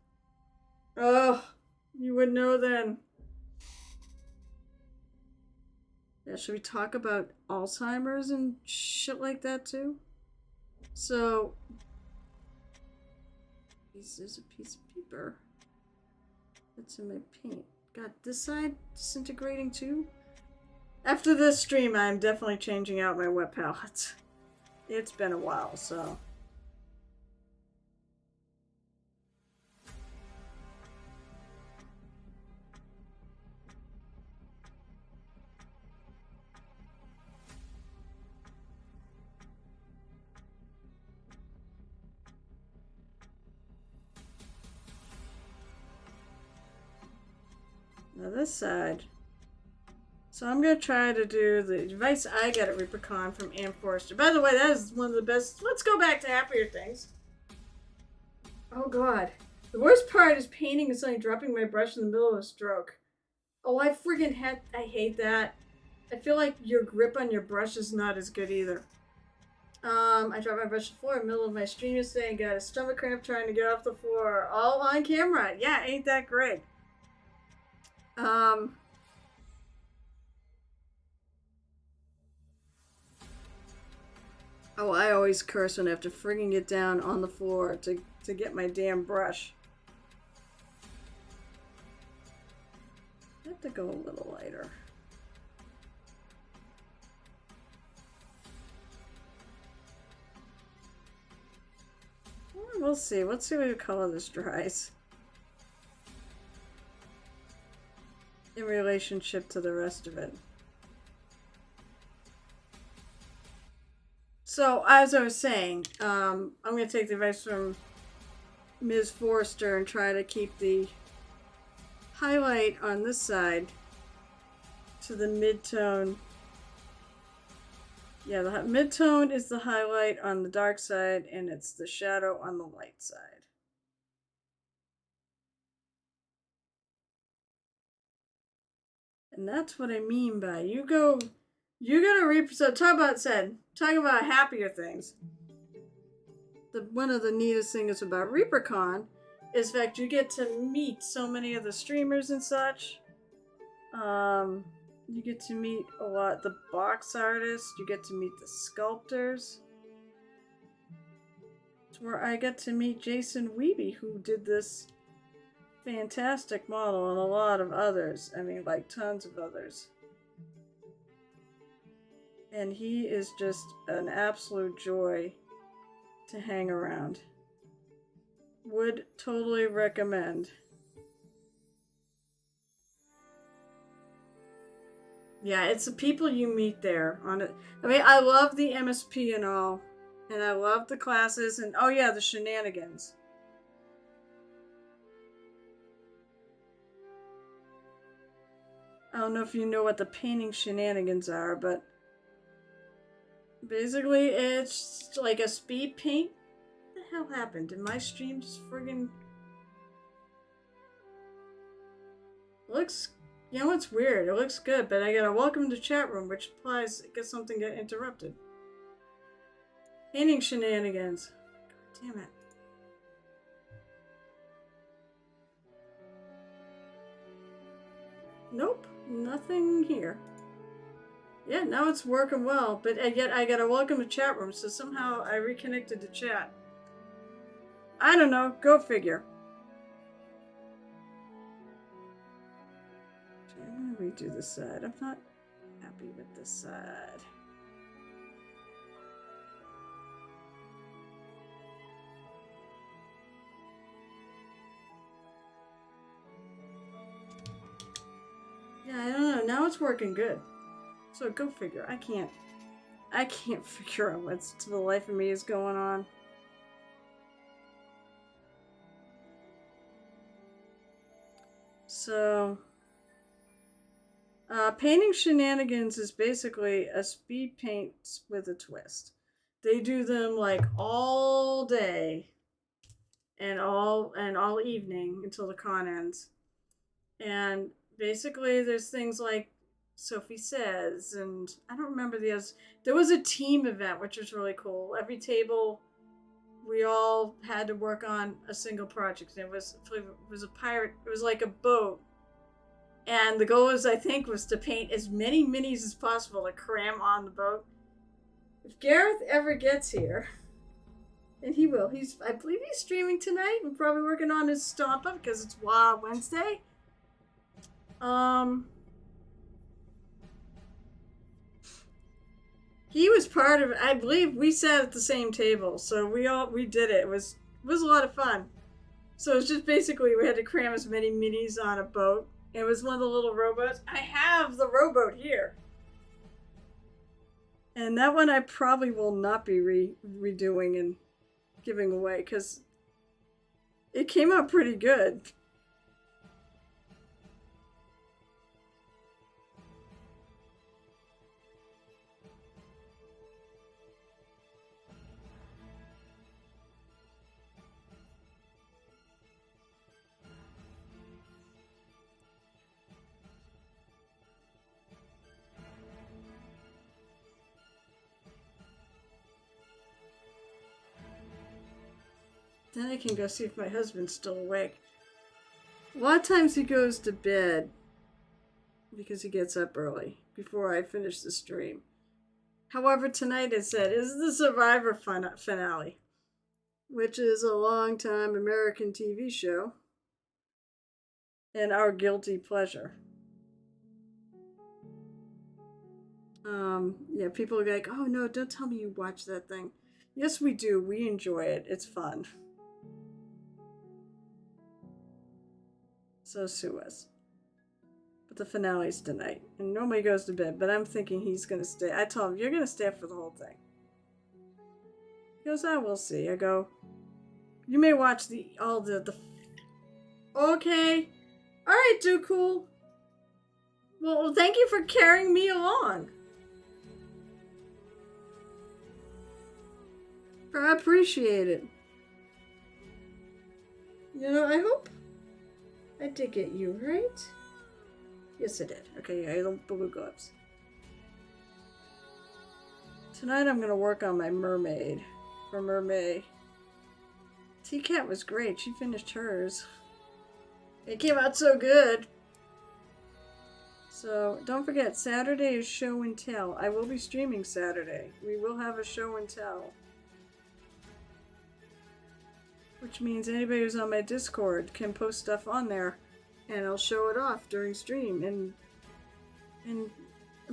Oh, you would know then. Yeah, should we talk about Alzheimer's and shit like that too? So, there's a piece of paper that's in my paint. God, this side disintegrating too? After this stream, I'm definitely changing out my wet palettes. It's been a while, so... Now this side. So I'm going to try to do the advice I got at Rippercon from Ann Forrester. By the way, that is one of the best. Let's go back to happier things. Oh God. The worst part is painting and suddenly dropping my brush in the middle of a stroke. Oh, I hate that. I feel like your grip on your brush is not as good either. I dropped my brush to the floor in the middle of my stream yesterday and got a stomach cramp trying to get off the floor. All on camera. Yeah, ain't that great? Um, oh, I always curse when I have to friggin' get down on the floor to get my damn brush. I have to go a little lighter. We'll see. Let's see what color this dries. In relationship to the rest of it. So, as I was saying, I'm going to take the advice from Ms. Forrester and try to keep the highlight on this side to the mid-tone. Yeah, the mid-tone is the highlight on the dark side, and it's the shadow on the light side. And that's what I mean by you gotta represent. Talk about happier things. One of the neatest things about ReaperCon is the fact you get to meet so many of the streamers and such. You get to meet a lot the box artists. You get to meet the sculptors. It's where I got to meet Jason Wiebe, who did this fantastic model, and a lot of others. I mean, like tons of others. And he is just an absolute joy to hang around. Would totally recommend. Yeah, it's the people you meet there on it. I mean, I love the MSP and all, and I love the classes, and oh yeah, the shenanigans. I don't know if you know what the painting shenanigans are, but basically it's like a speed paint. What the hell happened? Did my stream just friggin' looks? You know, it's weird. It looks good, but I got a welcome to chat room, which implies I guess something got interrupted. Painting shenanigans. God damn it. Nope, nothing here. Yeah, now it's working well, but yet I got a welcome to chat room, so somehow I reconnected to chat. I don't know, go figure. I'm gonna redo this side. I'm not happy with this side. Yeah, I don't know. Now it's working good. So go figure. I can't figure out what's to the life of me is going on. So, painting shenanigans is basically a speed paint with a twist. They do them like all day and all evening until the con ends. And basically, there's things like Sophie Says, and I don't remember the others. There was a team event, which was really cool. Every table, we all had to work on a single project. And it was a pirate. It was like a boat, and the goal was, I think, was to paint as many minis as possible to cram on the boat. If Gareth ever gets here, and he will, I believe he's streaming tonight and probably working on his Stomp Up because it's Wednesday. He was part of it. I believe we sat at the same table, so we did it. It was a lot of fun. So it's just basically we had to cram as many minis on a boat. It was one of the little rowboats. I have the rowboat here. And that one I probably will not be redoing and giving away because it came out pretty good. Then I can go see if my husband's still awake. A lot of times he goes to bed because he gets up early before I finish the stream. However, tonight it said is the Survivor finale, which is a long-time American TV show and our guilty pleasure. Yeah, people are like, oh no, don't tell me you watch that thing. Yes, we do. We enjoy it. It's fun. So sue us. But the finale's tonight. And nobody goes to bed, but I'm thinking he's going to stay. I told him, you're going to stay up for the whole thing. He goes, I will see. I go, you may watch all the okay. Alright, Cool. Well, thank you for carrying me along. I appreciate it. You know, I hope I did get you, right? Yes, I did. Okay, yeah, the blue gloves. Tonight I'm going to work on my mermaid for Mermaid. T-Cat was great. She finished hers. It came out so good. So, don't forget, Saturday is show and tell. I will be streaming Saturday. We will have a show and tell. Which means anybody who's on my Discord can post stuff on there. And I'll show it off during stream. And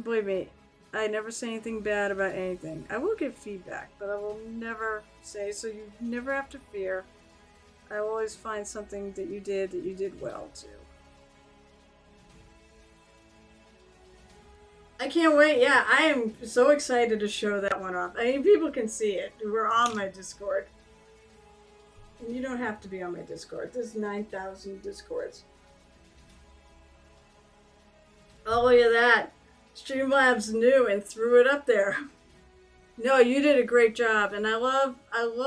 believe me, I never say anything bad about anything. I will give feedback, but I will never say, so you never have to fear. I will always find something that you did well too. I can't wait. Yeah, I am so excited to show that one off. I mean, people can see it who are on my Discord. And you don't have to be on my Discord. There's 9,000 Discords. Oh, look at that. Streamlabs knew and threw it up there. No, you did a great job, and I love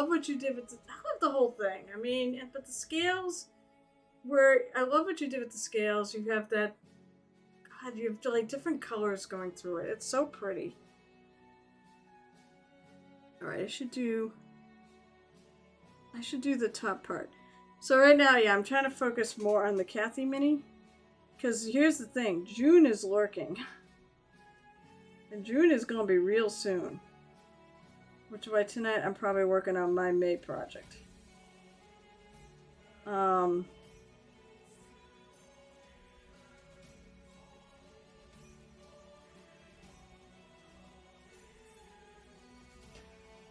what you did with I love the whole thing. I mean, but the scales I love what you did with the scales. You have that, God, you have like different colors going through it. It's so pretty. All right, I should do the top part. So right now, yeah, I'm trying to focus more on the Cathy mini. Because here's the thing, June is lurking. And June is going to be real soon. Which is why tonight I'm probably working on my May project.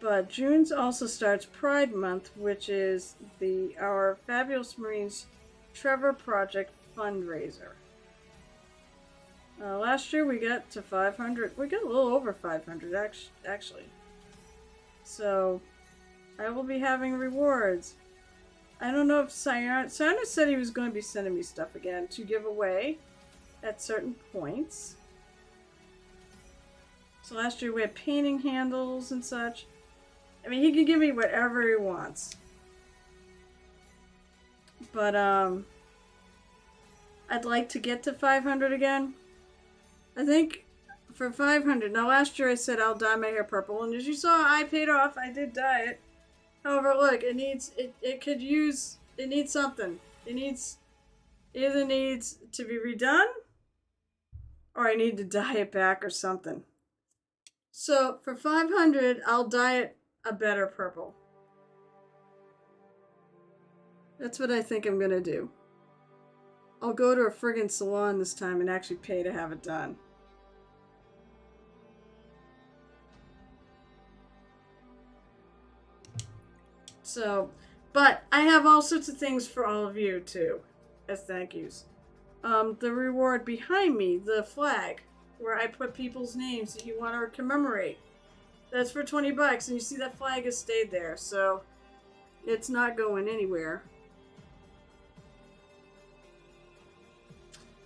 But June also starts Pride Month, which is our Fabulous Marines Trevor Project fundraiser. Last year we got to 500. We got a little over 500 actually. So I will be having rewards. I don't know if Sayana said he was going to be sending me stuff again to give away at certain points. So last year we had painting handles and such. I mean, he can give me whatever he wants. But I'd like to get to 500 again. I think for 500. Now last year I said I'll dye my hair purple, and as you saw, I paid off. I did dye it. However, look, it needs something. It either needs to be redone, or I need to dye it back or something. So for 500, I'll dye it a better purple. That's what I think I'm gonna do. I'll go to a friggin' salon this time and actually pay to have it done. So, but I have all sorts of things for all of you too, as thank yous. The reward behind me, the flag, where I put people's names that you want to commemorate. That's for $20, and you see that flag has stayed there, so it's not going anywhere.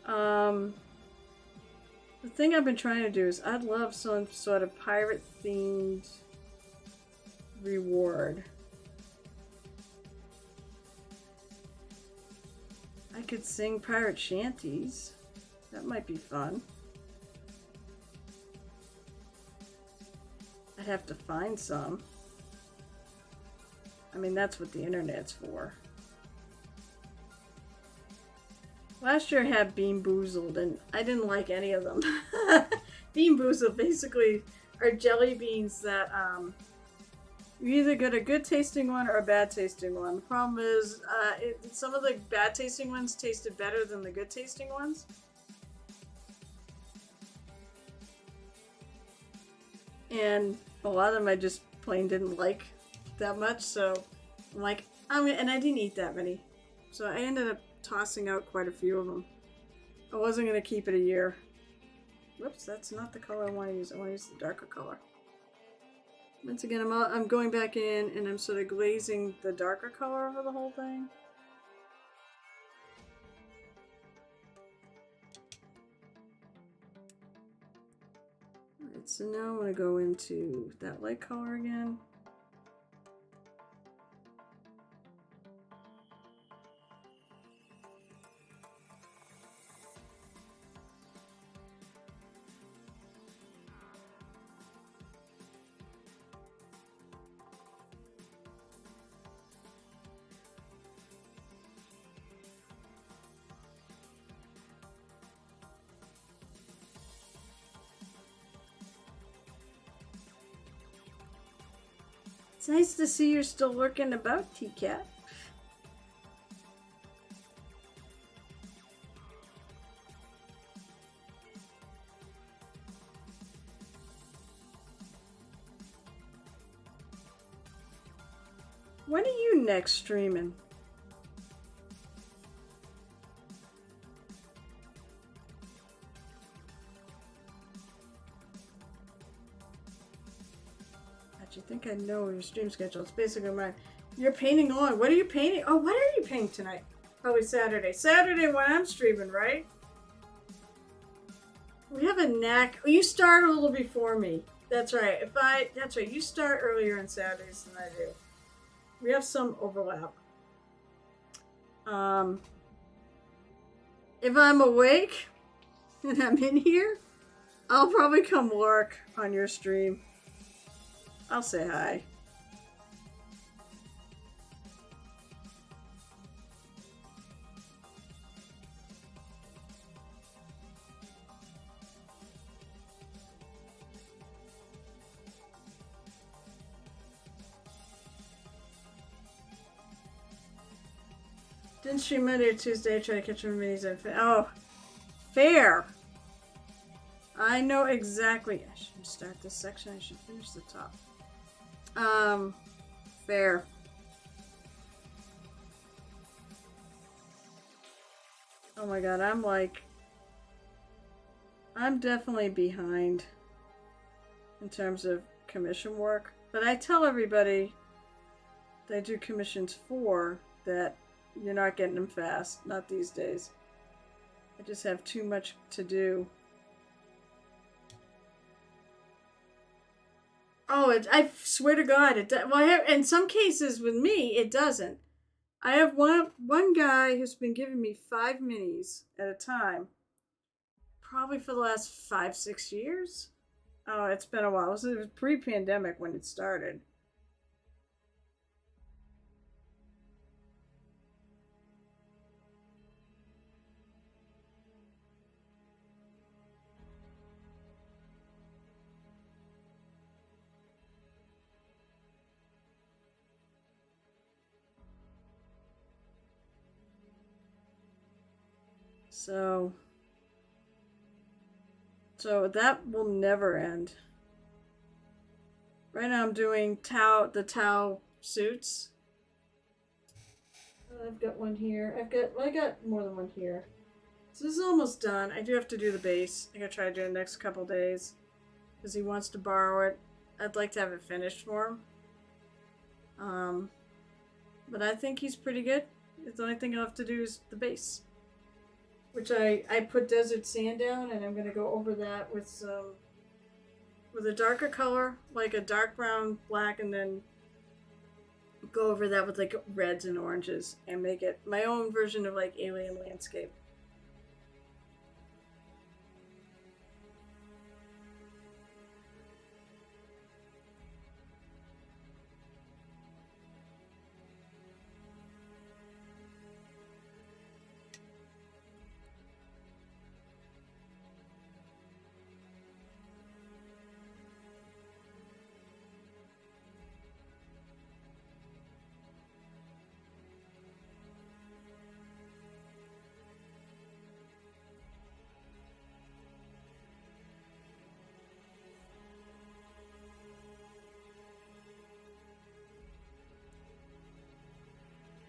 The thing I've been trying to do is I'd love some sort of pirate-themed reward. I could sing pirate shanties. That might be fun. I'd have to find some. I mean, that's what the internet's for. Last year I had Bean Boozled, and I didn't like any of them. Bean Boozled basically are jelly beans that you either get a good tasting one or a bad tasting one. The problem is some of the bad tasting ones tasted better than the good tasting ones. And a lot of them I just plain didn't like that much, so I'm like, and I didn't eat that many. So I ended up tossing out quite a few of them. I wasn't going to keep it a year. Whoops, that's not the color I want to use. I want to use the darker color. Once again, I'm going back in and I'm sort of glazing the darker color over the whole thing. Alright, so now I'm going to go into that light color again. It's nice to see you're still lurking about, T-Cat. When are you next streaming? I think I know your stream schedule. It's basically mine. You're painting on. What are you painting? Oh, what are you painting tonight? Probably Saturday. Saturday when I'm streaming, right? We have a knack. You start a little before me. That's right. That's right. You start earlier on Saturdays than I do. We have some overlap. If I'm awake and I'm in here, I'll probably come lurk on your stream. I'll say hi. Didn't stream Monday or Tuesday. Try to catch my minis. Oh, fair. I know exactly. I shouldn't start this section. I should finish the top. Fair. Oh my god, I'm definitely behind in terms of commission work. But I tell everybody that I do commissions for that you're not getting them fast. Not these days. I just have too much to do. Oh, I swear to God, it does. Well, in some cases with me, it doesn't. I have one guy who's been giving me 5 minis at a time, probably for the last 5-6 years. Oh, it's been a while. It was pre-pandemic when it started. So that will never end. Right now I'm doing the Tau suits. I've got one here. I got more than one here. So this is almost done. I do have to do the base. I gotta try to do it the next couple days. Because he wants to borrow it. I'd like to have it finished for him. But I think he's pretty good. The only thing I'll have to do is the base. Which I put desert sand down, and I'm going to go over that with a darker color, like a dark brown, black, and then go over that with like reds and oranges and make it my own version of like alien landscape.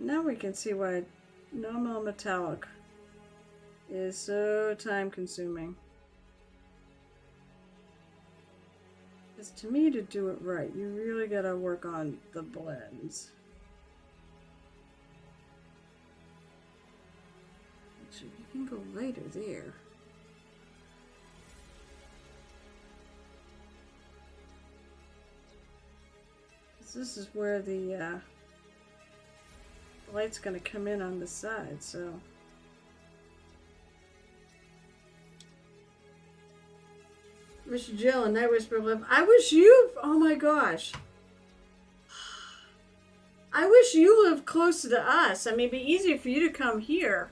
now we can see why normal metallic is so time consuming. Because to me, to do it right, you really gotta work on the blends. Actually, you can go lighter there. This is where the light's gonna come in on the side, so. Mr. Jill and Night Whisper live. I wish you. Oh my gosh. I wish you lived closer to us. I mean, it'd be easier for you to come here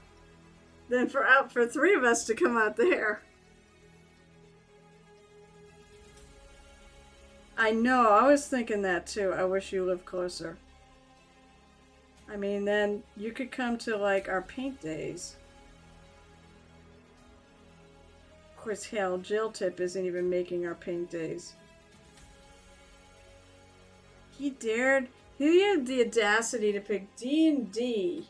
than for three of us to come out there. I know. I was thinking that too. I wish you lived closer. I mean, then you could come to like our paint days. Of course, hell, Jill Tip isn't even making our paint days. He had the audacity to pick D&D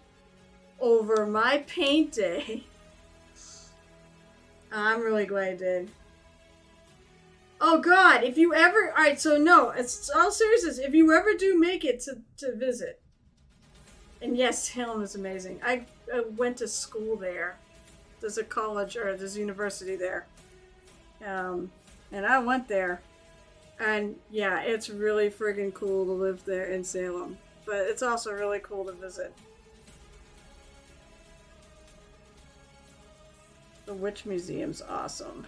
over my paint day. I'm really glad he did. Oh God, if you ever, alright, so no, it's all seriousness, if you ever do make it to visit, and yes, Salem is amazing. I went to school there. There's a college, or there's a university there. And I went there. And yeah, it's really friggin' cool to live there in Salem. But it's also really cool to visit. The Witch Museum's awesome.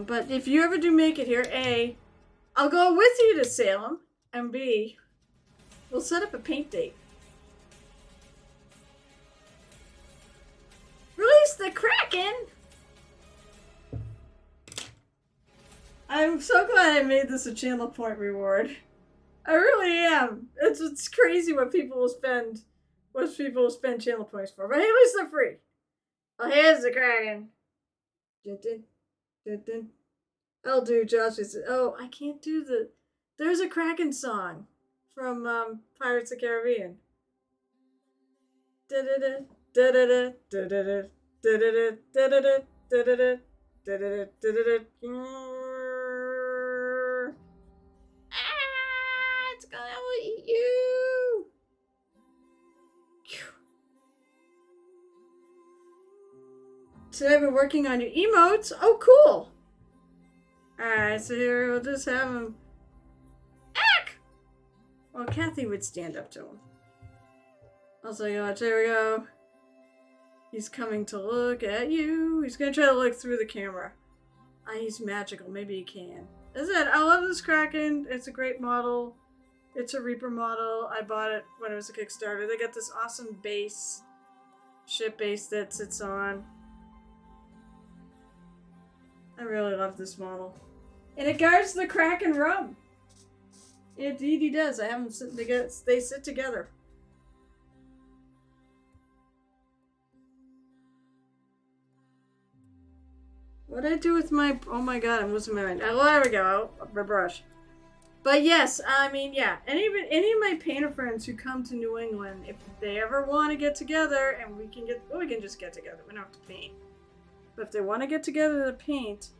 But if you ever do make it here, A, I'll go with you to Salem, and B, we'll set up a paint date. Release the Kraken! I'm so glad I made this a channel point reward. I really am. It's crazy what people will spend channel points for. But hey, at least they're free. Oh, here's the Kraken. Dun, dun, dun, dun. I'll do Josh's. Oh, I can't do the. There's a Kraken song from Pirates of the Caribbean. Da da da da da da da da da da da da da da. Ah, it's gonna eat you. Today we're working on your emotes. Oh, cool. Alright, so here we'll just have him. Ack! Well, Cathy would stand up to him. Also, there we go. He's coming to look at you. He's gonna try to look through the camera. He's magical. Maybe he can. That's it. I love this Kraken. It's a great model. It's a Reaper model. I bought it when it was a Kickstarter. They got this awesome base. Ship base that sits on. I really love this model. And it guards the Kraken rum. Indeed he does. I have them sit together. They sit together. What'd I do with my... Oh my god, I'm losing my mind. Oh, there we go. My brush. But yes, I mean, yeah. Any of my painter friends who come to New England, if they ever want to get together, and we can just get together. We don't have to paint. But if they want to get together to paint,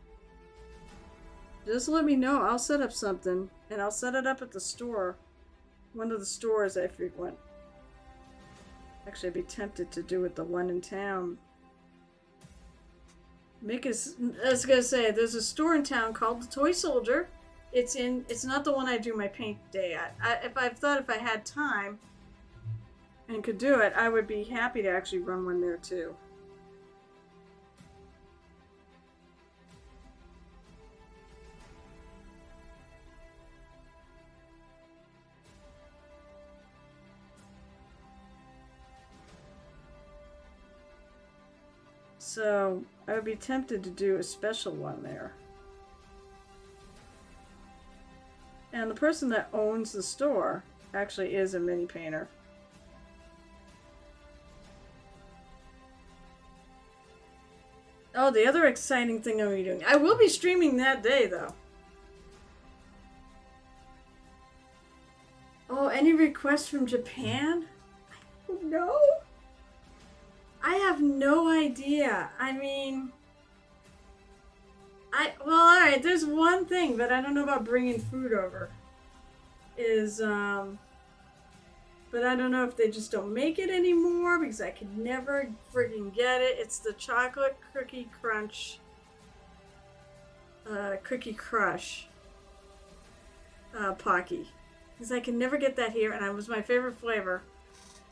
just let me know. I'll set up something. And I'll set it up at the store. One of the stores I frequent. Actually, I'd be tempted to do it the one in town. I was gonna say, there's a store in town called the Toy Soldier. It's not the one I do my paint day at. If I had time and could do it, I would be happy to actually run one there too. So, I would be tempted to do a special one there. And the person that owns the store actually is a mini painter. Oh, Oh, the other exciting thing I'm doing. I will be streaming that day, though. Oh, any requests from Japan? I don't know. I have no idea. I mean, well, all right. There's one thing, but I don't know about bringing food over. But I don't know if they just don't make it anymore because I could never freaking get it. It's the chocolate cookie crunch, cookie crush, Pocky. Because I can never get that here, and it was my favorite flavor.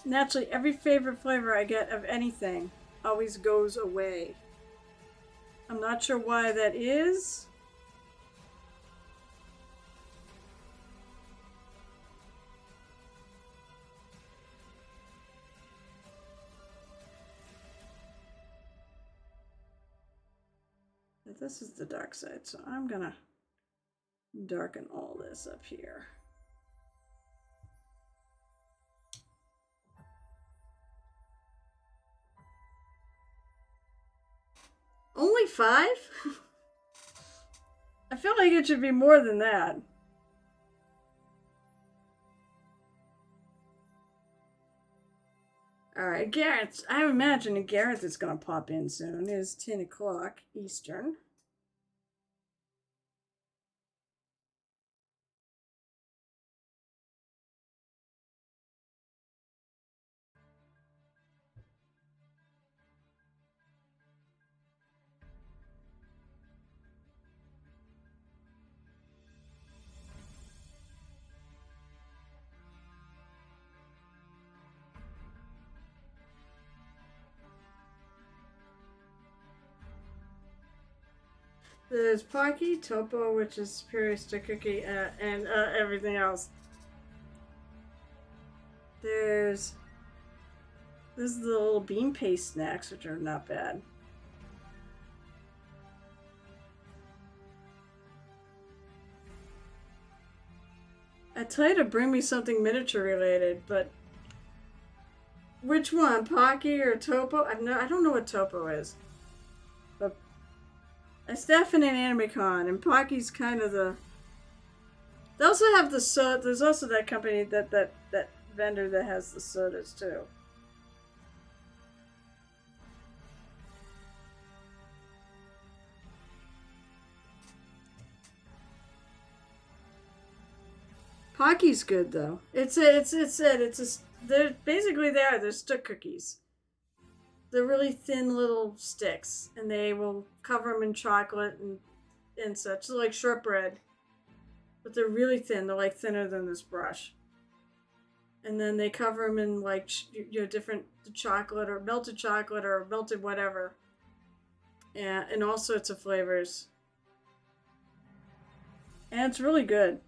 Naturally, every favorite flavor I get of anything always goes away. I'm not sure why that is. This is the dark side, so I'm gonna darken all this up here. Only 5? I feel like it should be more than that. Alright, Gareth. I imagine Gareth is going to pop in soon. It's 10 o'clock Eastern. There's Pocky, Topo, which is superior to Cookie, and everything else. This is the little bean paste snacks, which are not bad. I tell you to bring me something miniature related, but which one, Pocky or Topo? I don't know what Topo is. But it's definitely an AnimeCon, and Pocky's kind of the. They also have the soda. There's also that company that vendor that has the sodas too. Pocky's good though. They're basically they're stick cookies. They're really thin little sticks, and they will cover them in chocolate and such. They're like shortbread, but they're really thin. They're like thinner than this brush. And then they cover them in like different chocolate or melted whatever, and all sorts of flavors. And it's really good.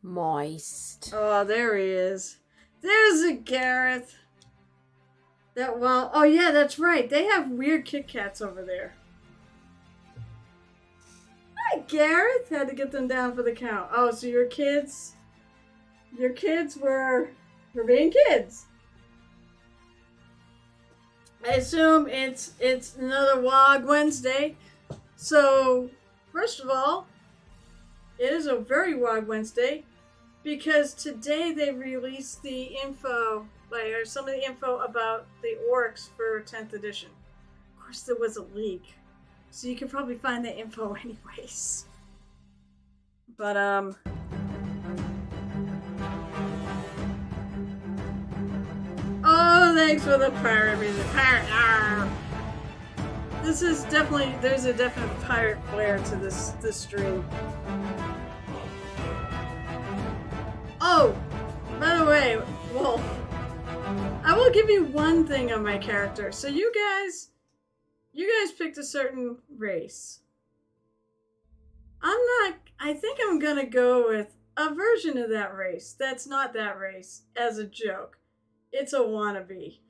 Moist. Oh, there he is. There's a Gareth. Oh yeah, that's right. They have weird Kit Kats over there. Hi, Gareth. Had to get them down for the count. Oh, so your kids were being kids. I assume it's another WOG Wednesday. So, first of all, it is a very WOG Wednesday because today they released the info, or some of the info about the orcs for 10th edition. Of course, there was a leak, so you can probably find the info anyways. But oh, thanks for the pirate music. Pirate. This is definitely, there's a definite pirate flair to this stream. Oh, by the way, Wolf, I will give you one thing on my character. So you guys picked a certain race. I think I'm gonna go with a version of that race that's not that race as a joke. It's a wannabe.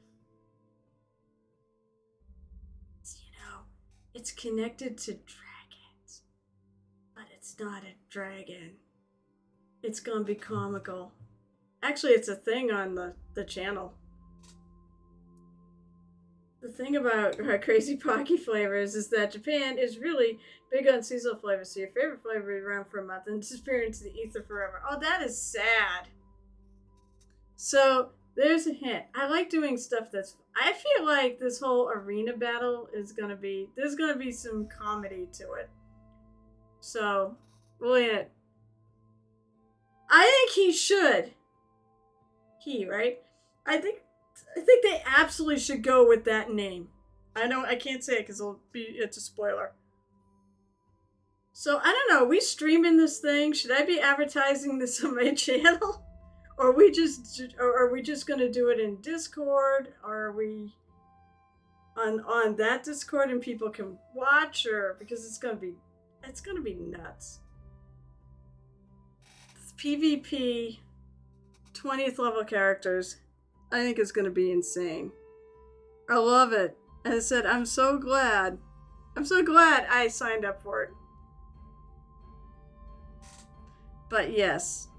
It's connected to dragons, but it's not a dragon. It's gonna be comical. Actually, it's a thing on the channel. The thing about Crazy Pocky flavors is that Japan is really big on seasonal flavors, so your favorite flavor is around for a month and disappear into the ether forever. Oh, that is sad. So there's a hint. I like doing stuff that's. I feel like this whole arena battle is gonna be. There's gonna be some comedy to it. So, William, I think he should. He, right? I think they absolutely should go with that name. I can't say it because it's a spoiler. So I don't know. Are we streaming this thing? Should I be advertising this on my channel? Or are we just gonna do it in Discord? Or are we on that Discord and people can watch? Or because it's gonna be nuts. It's PvP 20th level characters. I think it's gonna be insane. I love it. As I said, I'm so glad I signed up for it. But yes.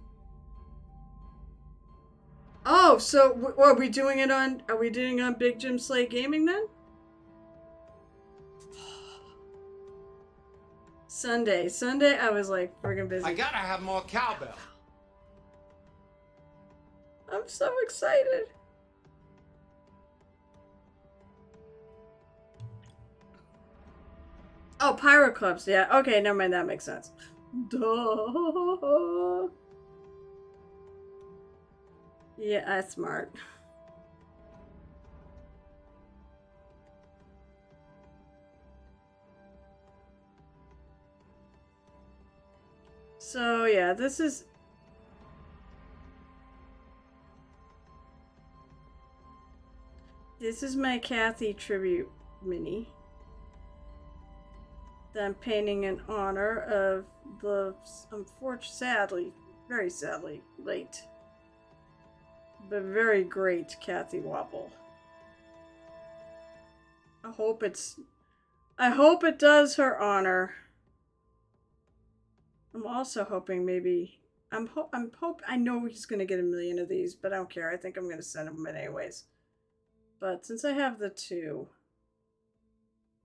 Oh, so are we doing it on? Are we doing it on Big Jim Slate Gaming then? Sunday, I was like friggin' busy. I gotta have more cowbell. I'm so excited. Oh, Pyro Clubs, yeah. Okay, never mind, that makes sense. Duh. Yeah, that's smart. So yeah, this is my Cathy tribute mini that I'm painting in honor of the very sadly late, but very great Cathy Wappel. I hope it does her honor. I'm also hoping maybe I know he's gonna get 1 million of these, but I don't care. I think I'm gonna send him anyways. But since I have the 2,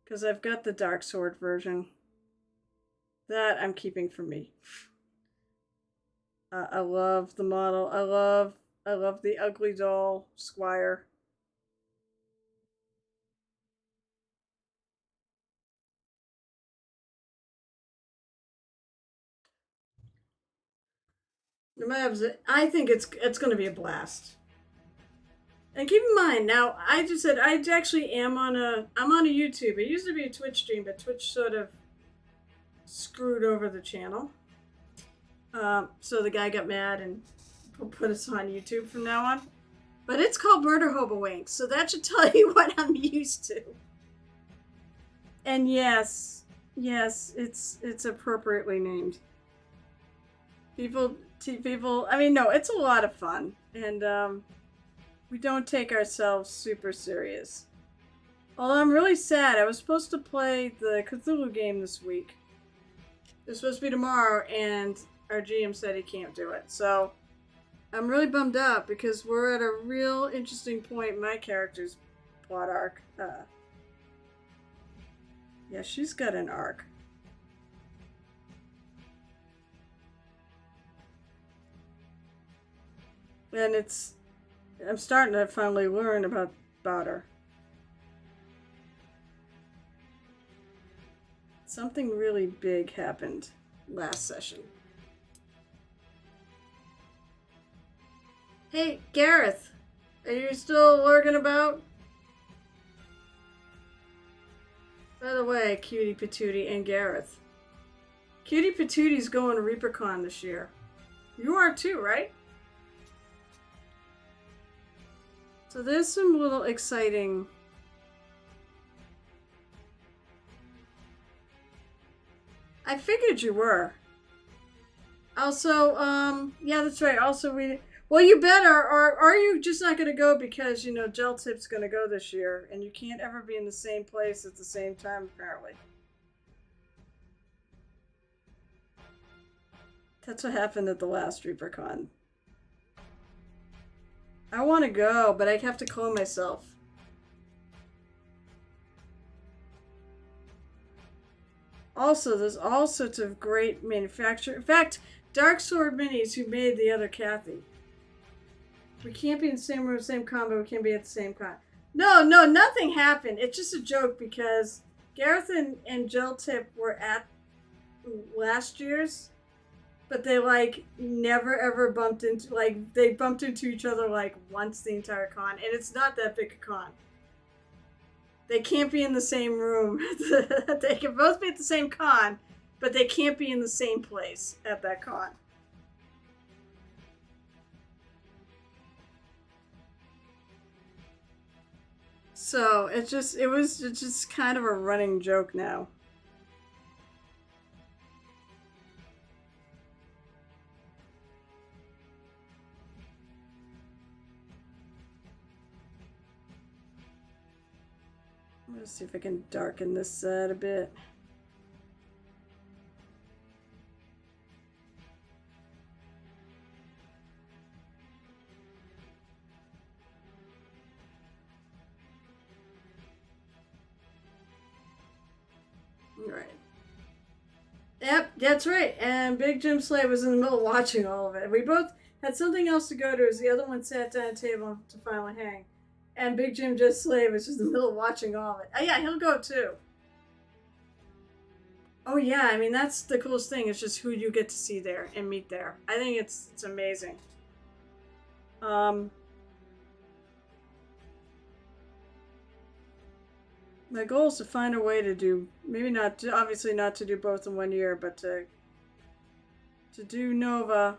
because I've got the Dark Sword version, that I'm keeping for me. I love the model. I love the ugly doll Squire. I think it's going to be a blast. And keep in mind, now I just said I actually I'm on a YouTube. It used to be a Twitch stream, but Twitch sort of screwed over the channel. So the guy got mad and put us on YouTube from now on. But it's called Murder Hobo Inc., so that should tell you what I'm used to. And yes, it's appropriately named. People. I mean, no, it's a lot of fun, and we don't take ourselves super serious. Although I'm really sad. I was supposed to play the Cthulhu game this week. It's supposed to be tomorrow, and our GM said he can't do it. So I'm really bummed out because we're at a real interesting point in my character's plot arc. Yeah, she's got an arc. And I'm starting to finally learn about her. Something really big happened last session. Hey, Gareth, are you still lurking about? By the way, Cutie Patootie and Gareth. Cutie Patootie's going to ReaperCon this year. You are too, right? So there's some little exciting... I figured you were. Also, yeah, that's right. Also, we Well, you better, or are you just not going to go because, Gel Tip's going to go this year, and you can't ever be in the same place at the same time, apparently. That's what happened at the last ReaperCon. I want to go, but I have to clone myself. Also, there's all sorts of great manufacturer. In fact, Dark Sword Minis, who made the other Cathy. We can't be in the same room, same con, but we can't be at the same con. No, nothing happened. It's just a joke because Gareth and Gel Tip were at last year's, but they never ever bumped into they bumped into each other once the entire con, and it's not that big a con. They can't be in the same room. They can both be at the same con, but they can't be in the same place at that con. So it's just kind of a running joke now. Let's see if I can darken this set a bit. Right. Yep, that's right. And Big Jim Slade was in the middle watching all of it. We both had something else to go to as the other one sat down at the table to finally hang. And Big Jim just Slade was just in the middle watching all of it. Oh yeah, he'll go too. Oh yeah, I mean that's the coolest thing. It's just who you get to see there and meet there. I think it's amazing. My goal is to find a way to do, maybe not, obviously not to do both in one year, but to do Nova,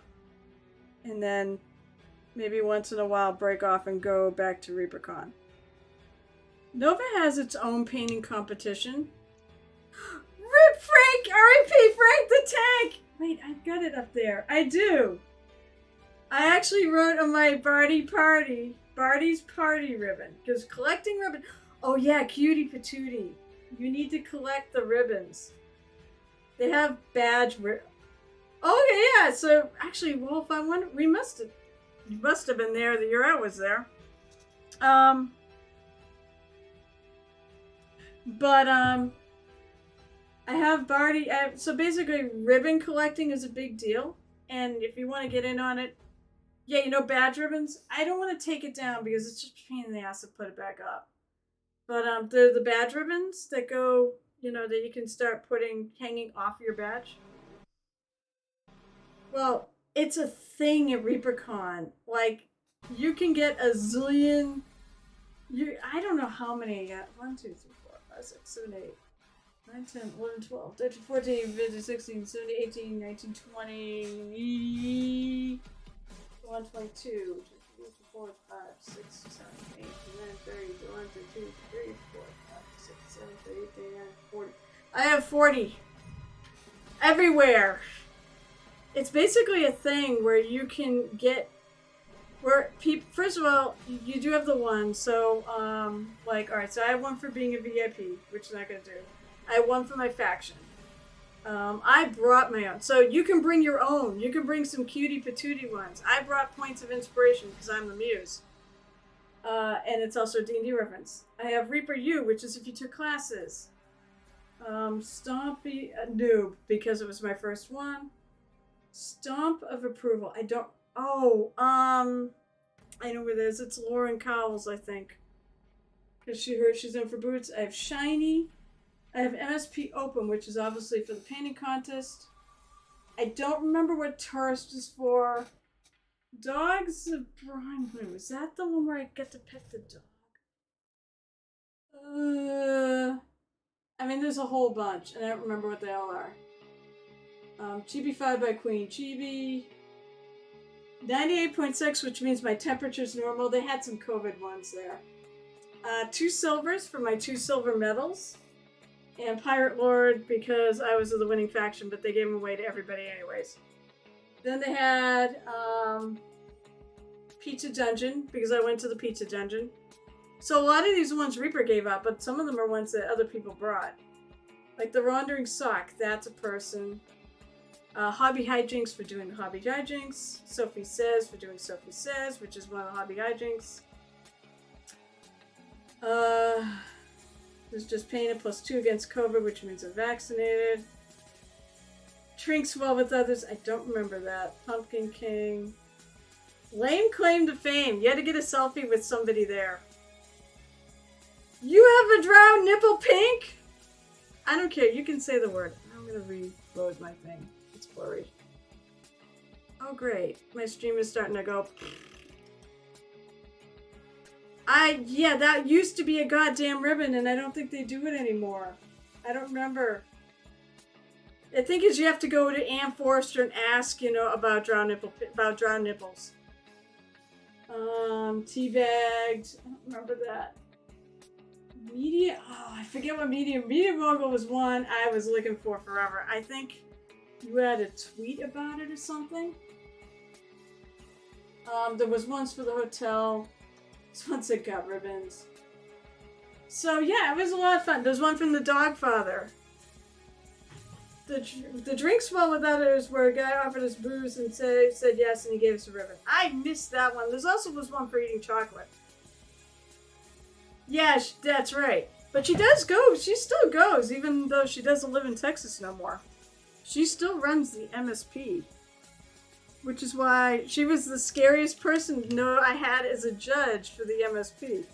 and then maybe once in a while break off and go back to ReaperCon. Nova has its own painting competition. Rip Frank! R.I.P. Frank the Tank! Wait, I've got it up there. I do. I actually wrote on my Barty's Party ribbon, because collecting ribbon... Oh yeah, Cutie Patootie. You need to collect the ribbons. They have Oh yeah, so actually, well, if I wonder, you must have been there the year I was there. I have Barty. So basically, ribbon collecting is a big deal, and if you want to get in on it, yeah, badge ribbons. I don't want to take it down because it's just a pain in the ass to put it back up. But the badge ribbons that go, that you can start hanging off your badge. Well, it's a thing at ReaperCon. You can get a zillion. I don't know how many. 1, 2, 3, 4, 5, 6, 7, 8, 9, 10, 11, 12, 13, 14, 15, 16, 17, 18, 19, 20, 21, 22. 4, 5, 6, 7, 8, 9, 30, 1, 2, 3, 4, 5, 6, 7, 8, 9, 40. I have 40. Everywhere. It's basically a thing where you can get, first of all, you do have the one, so, alright, so I have one for being a VIP, which I'm not going to do. I have one for my faction. I brought my own. So you can bring your own. You can bring some Cutie Patootie ones. I brought Points of Inspiration because I'm the muse. And it's also a D&D reference. I have Reaper U, which is if you took classes. Stompy Noob, because it was my first one. Stomp of Approval. I know where it is. It's Lauren Cowles, I think. Because she's in for boots. I have Shiny. I have MSP Open, which is obviously for the painting contest. I don't remember what Tourist is for. Dogs of Brine Bloom. Is that the one where I get to pet the dog? There's a whole bunch, and I don't remember what they all are. Chibi 5 by Queen Chibi. 98.6, which means my temperature's normal. They had some COVID ones there. 2 silvers for my 2 silver medals. And Pirate Lord because I was of the winning faction, but they gave them away to everybody anyways. Then they had Pizza Dungeon, because I went to the Pizza Dungeon. So a lot of these ones Reaper gave up, but some of them are ones that other people brought. Like the Wandering Sock, that's a person. Hobby Hijinks for doing the Hobby Hijinks. Sophie Says for doing Sophie Says, which is one of the Hobby Hijinks. There's just painted +2 against COVID, which means they're vaccinated. Drinks well with others. I don't remember that. Pumpkin King. Lame claim to fame. You had to get a selfie with somebody there. You have a drow nipple pink? I don't care. You can say the word. I'm going to reload my thing. It's blurry. Oh, great. My stream is starting to go. Yeah, that used to be a goddamn ribbon, and I don't think they do it anymore. I don't remember. I think you have to go to Ann Forrester and ask, about drow nipples. Teabagged. I don't remember that. Media. Oh, I forget what Media Mogul was one I was looking for forever. I think you had a tweet about it or something. There was ones for the hotel. There's ones that got ribbons. So yeah, it was a lot of fun. There's one from the Dogfather. The drinks well with others where a guy offered us booze and said yes, and he gave us a ribbon. I missed that one. There's also was one for eating chocolate. Yeah, that's right. But she does go. She still goes, even though she doesn't live in Texas no more. She still runs the MSP. Which is why she was the scariest person I had as a judge for the MSP.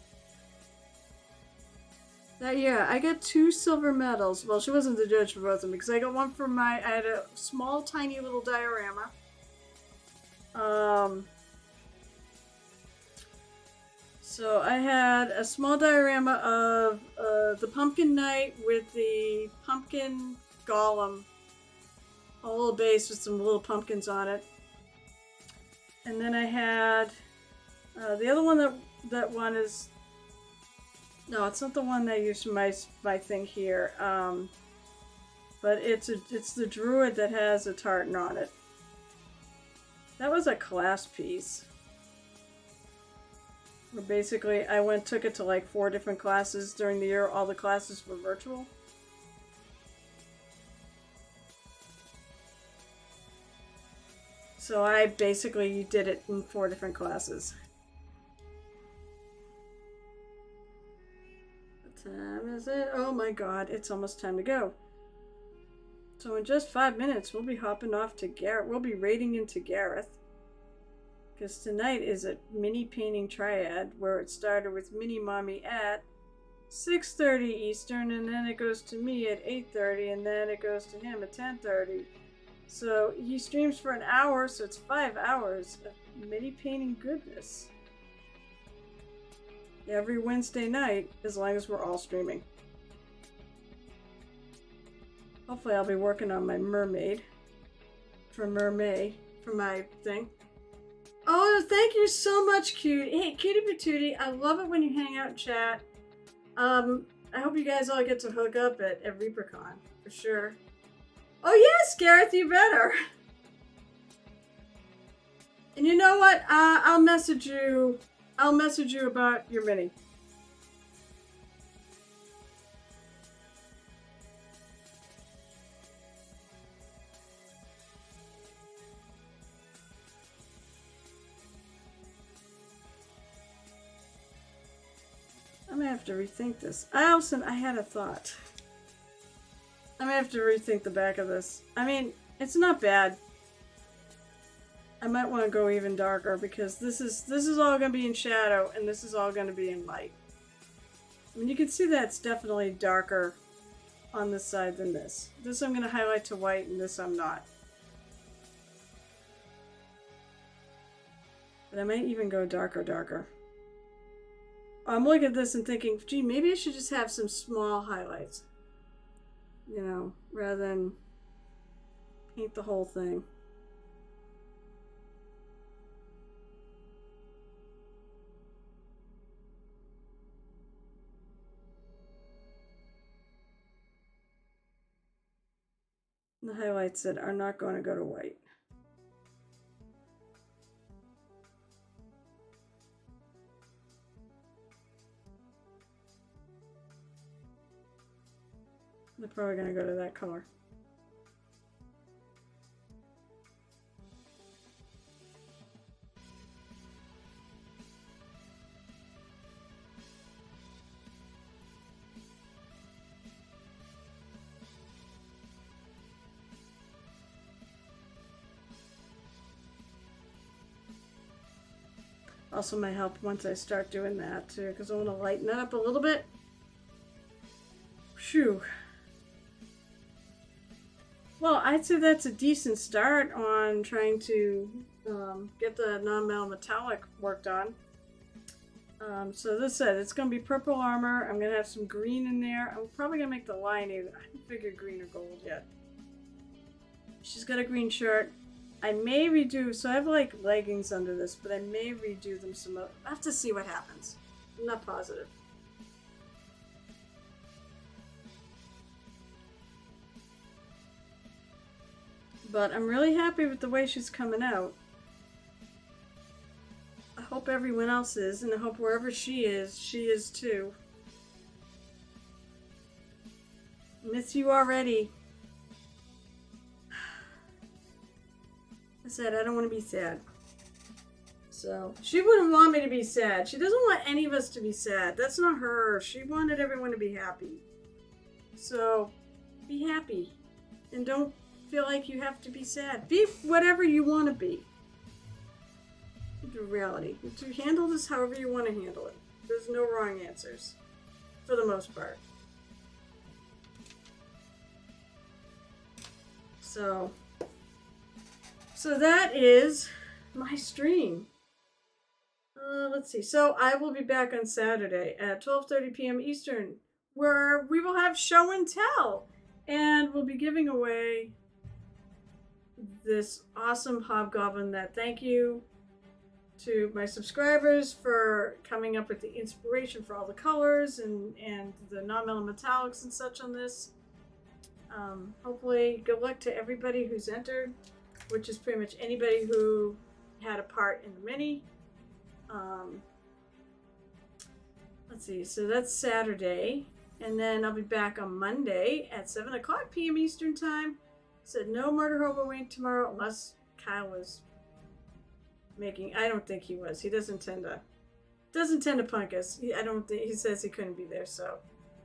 That year, I got 2 silver medals. Well, she wasn't the judge for both of them, because I got one for I had a small, tiny little diorama. So I had a small diorama of the Pumpkin Knight with the pumpkin golem. A little base with some little pumpkins on it. And then I had the other one that one is... No, it's not the one that I used for my thing here. But it's the druid that has a tartan on it. That was a class piece. Where basically I took it to like 4 different classes during the year. All the classes were virtual. So I basically did it in 4 different classes. What time is it? Oh my god, it's almost time to go. So in just 5 minutes, we'll be hopping off to Gareth. We'll be raiding into Gareth. Because tonight is a mini painting triad where it started with Mini Mommy at 6:30 Eastern, and then it goes to me at 8:30, and then it goes to him at 10:30. So he streams for an hour, so it's 5 hours of mini painting goodness. Every Wednesday night, as long as we're all streaming. Hopefully I'll be working on my mermaid. For my thing. Oh, thank you so much, Cute. Hey, Cutie Patootie, I love it when you hang out and chat. I hope you guys all get to hook up at ReaperCon, for sure. Oh yes, Gareth, you better. And you know what? I'll message you about your mini. I'm gonna have to rethink this. I had a thought. I'm gonna have to rethink the back of this. I mean, it's not bad. I might want to go even darker because this is all gonna be in shadow and this is all gonna be in light. I mean, you can see that it's definitely darker on this side than this. This I'm gonna highlight to white and this I'm not. But I might even go darker. I'm looking at this and thinking, gee, maybe I should just have some small highlights. You know, rather than paint the whole thing. The highlights that are not going to go to white. They're probably going to go to that color. Also might help once I start doing that too, because I want to lighten that up a little bit. Phew. Well, I'd say that's a decent start on trying to get the non-metal metallic worked on. So this said, it's going to be purple armor. I'm going to have some green in there. I'm probably going to make the lining. I haven't figured green or gold yet. She's got a green shirt. I may redo, so I have like leggings under this, but I may redo them some other. I have to see what happens. I'm not positive. But I'm really happy with the way she's coming out. I hope everyone else is, and I hope wherever she is too. Miss you already. I said I don't want to be sad. So, she wouldn't want me to be sad. She doesn't want any of us to be sad. That's not her. She wanted everyone to be happy. So, be happy. And don't feel like you have to be sad. Be whatever you want to be. The reality. To handle this however you want to handle it. There's no wrong answers. For the most part. So that is my stream. Let's see. So I will be back on Saturday at 12:30 p.m. Eastern, where we will have show and tell, and we'll be giving away this awesome hobgoblin. That thank you to my subscribers for coming up with the inspiration for all the colors and the non-metal metallics and such on this. Hopefully, good luck to everybody who's entered, which is pretty much anybody who had a part in the mini. Let's see, so that's Saturday, and then I'll be back on Monday at 7 o'clock p.m. Eastern Time. Said no Murder Hobo Wink tomorrow, unless Kyle was making. I don't think he was. He doesn't tend to punk us. He says he couldn't be there, so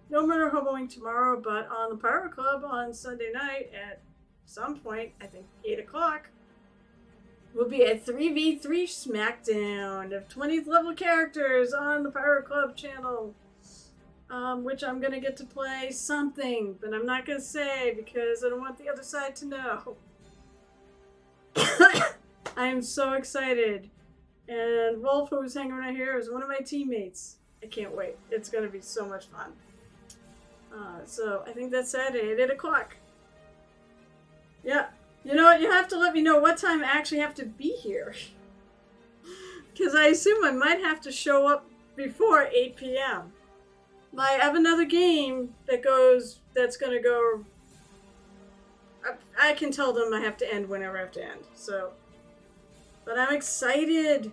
no Murder Hobo Wink tomorrow. But on the Pirate Club on Sunday night at some point, I think 8 o'clock, we'll be at 3v3 Smackdown of 20th level characters on the Pirate Club channel, which I'm going to get to play something, but I'm not going to say because I don't want the other side to know. I am so excited. And Wolf, who's hanging right here, is one of my teammates. I can't wait. It's going to be so much fun. So I think that's Saturday at 8 o'clock. Yeah. You know what? You have to let me know what time I actually have to be here. Because I assume I might have to show up before 8 p.m. I have another game that's going to go. I can tell them I have to end whenever I have to end. So, but I'm excited.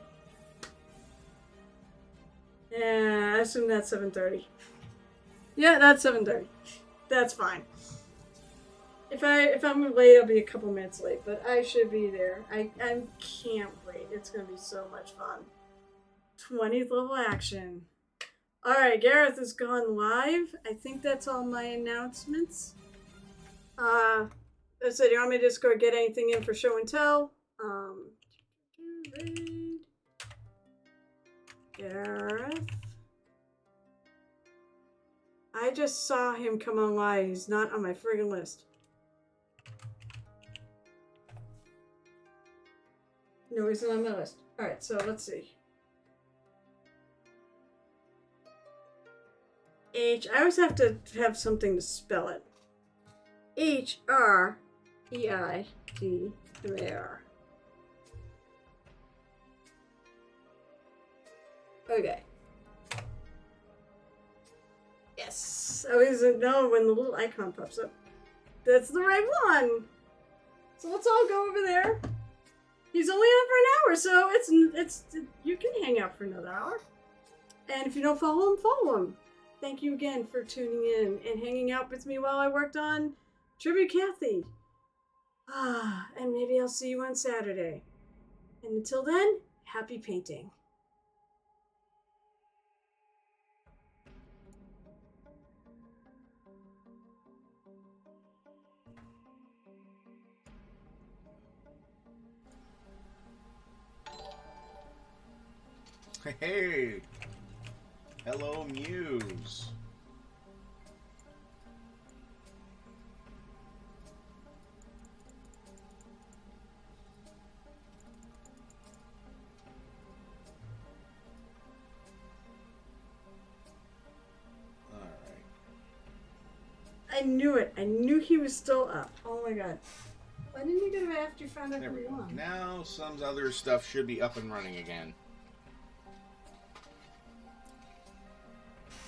Yeah, I assume that's 7:30. Yeah, that's 7:30. That's fine. If I'm late, I'll be a couple minutes late, but I should be there. I can't wait. It's going to be so much fun. 20th level action. Alright, Gareth has gone live. I think that's all my announcements. I said, you want me to just go get anything in for show and tell? Gareth. I just saw him come on live. He's not on my friggin' list. No, he's not on my list. Alright, so let's see. I always have to have something to spell it. H-R-E-I-T-M-A-R. Okay. Yes. I always know when the little icon pops up. That's the right one. So let's all go over there. He's only on for an hour, so it's you can hang out for another hour. And if you don't follow him, follow him. thank you again for tuning in and hanging out with me while I worked on Tribute Cathy. And maybe I'll see you on Saturday. And until then, happy painting. Hey! Hello, Muse. Alright. I knew it. I knew he was still up. Oh my god. Why didn't you get him after you found out There who we he go. won? Now some other stuff should be up and running again.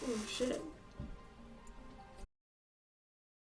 Oh shit.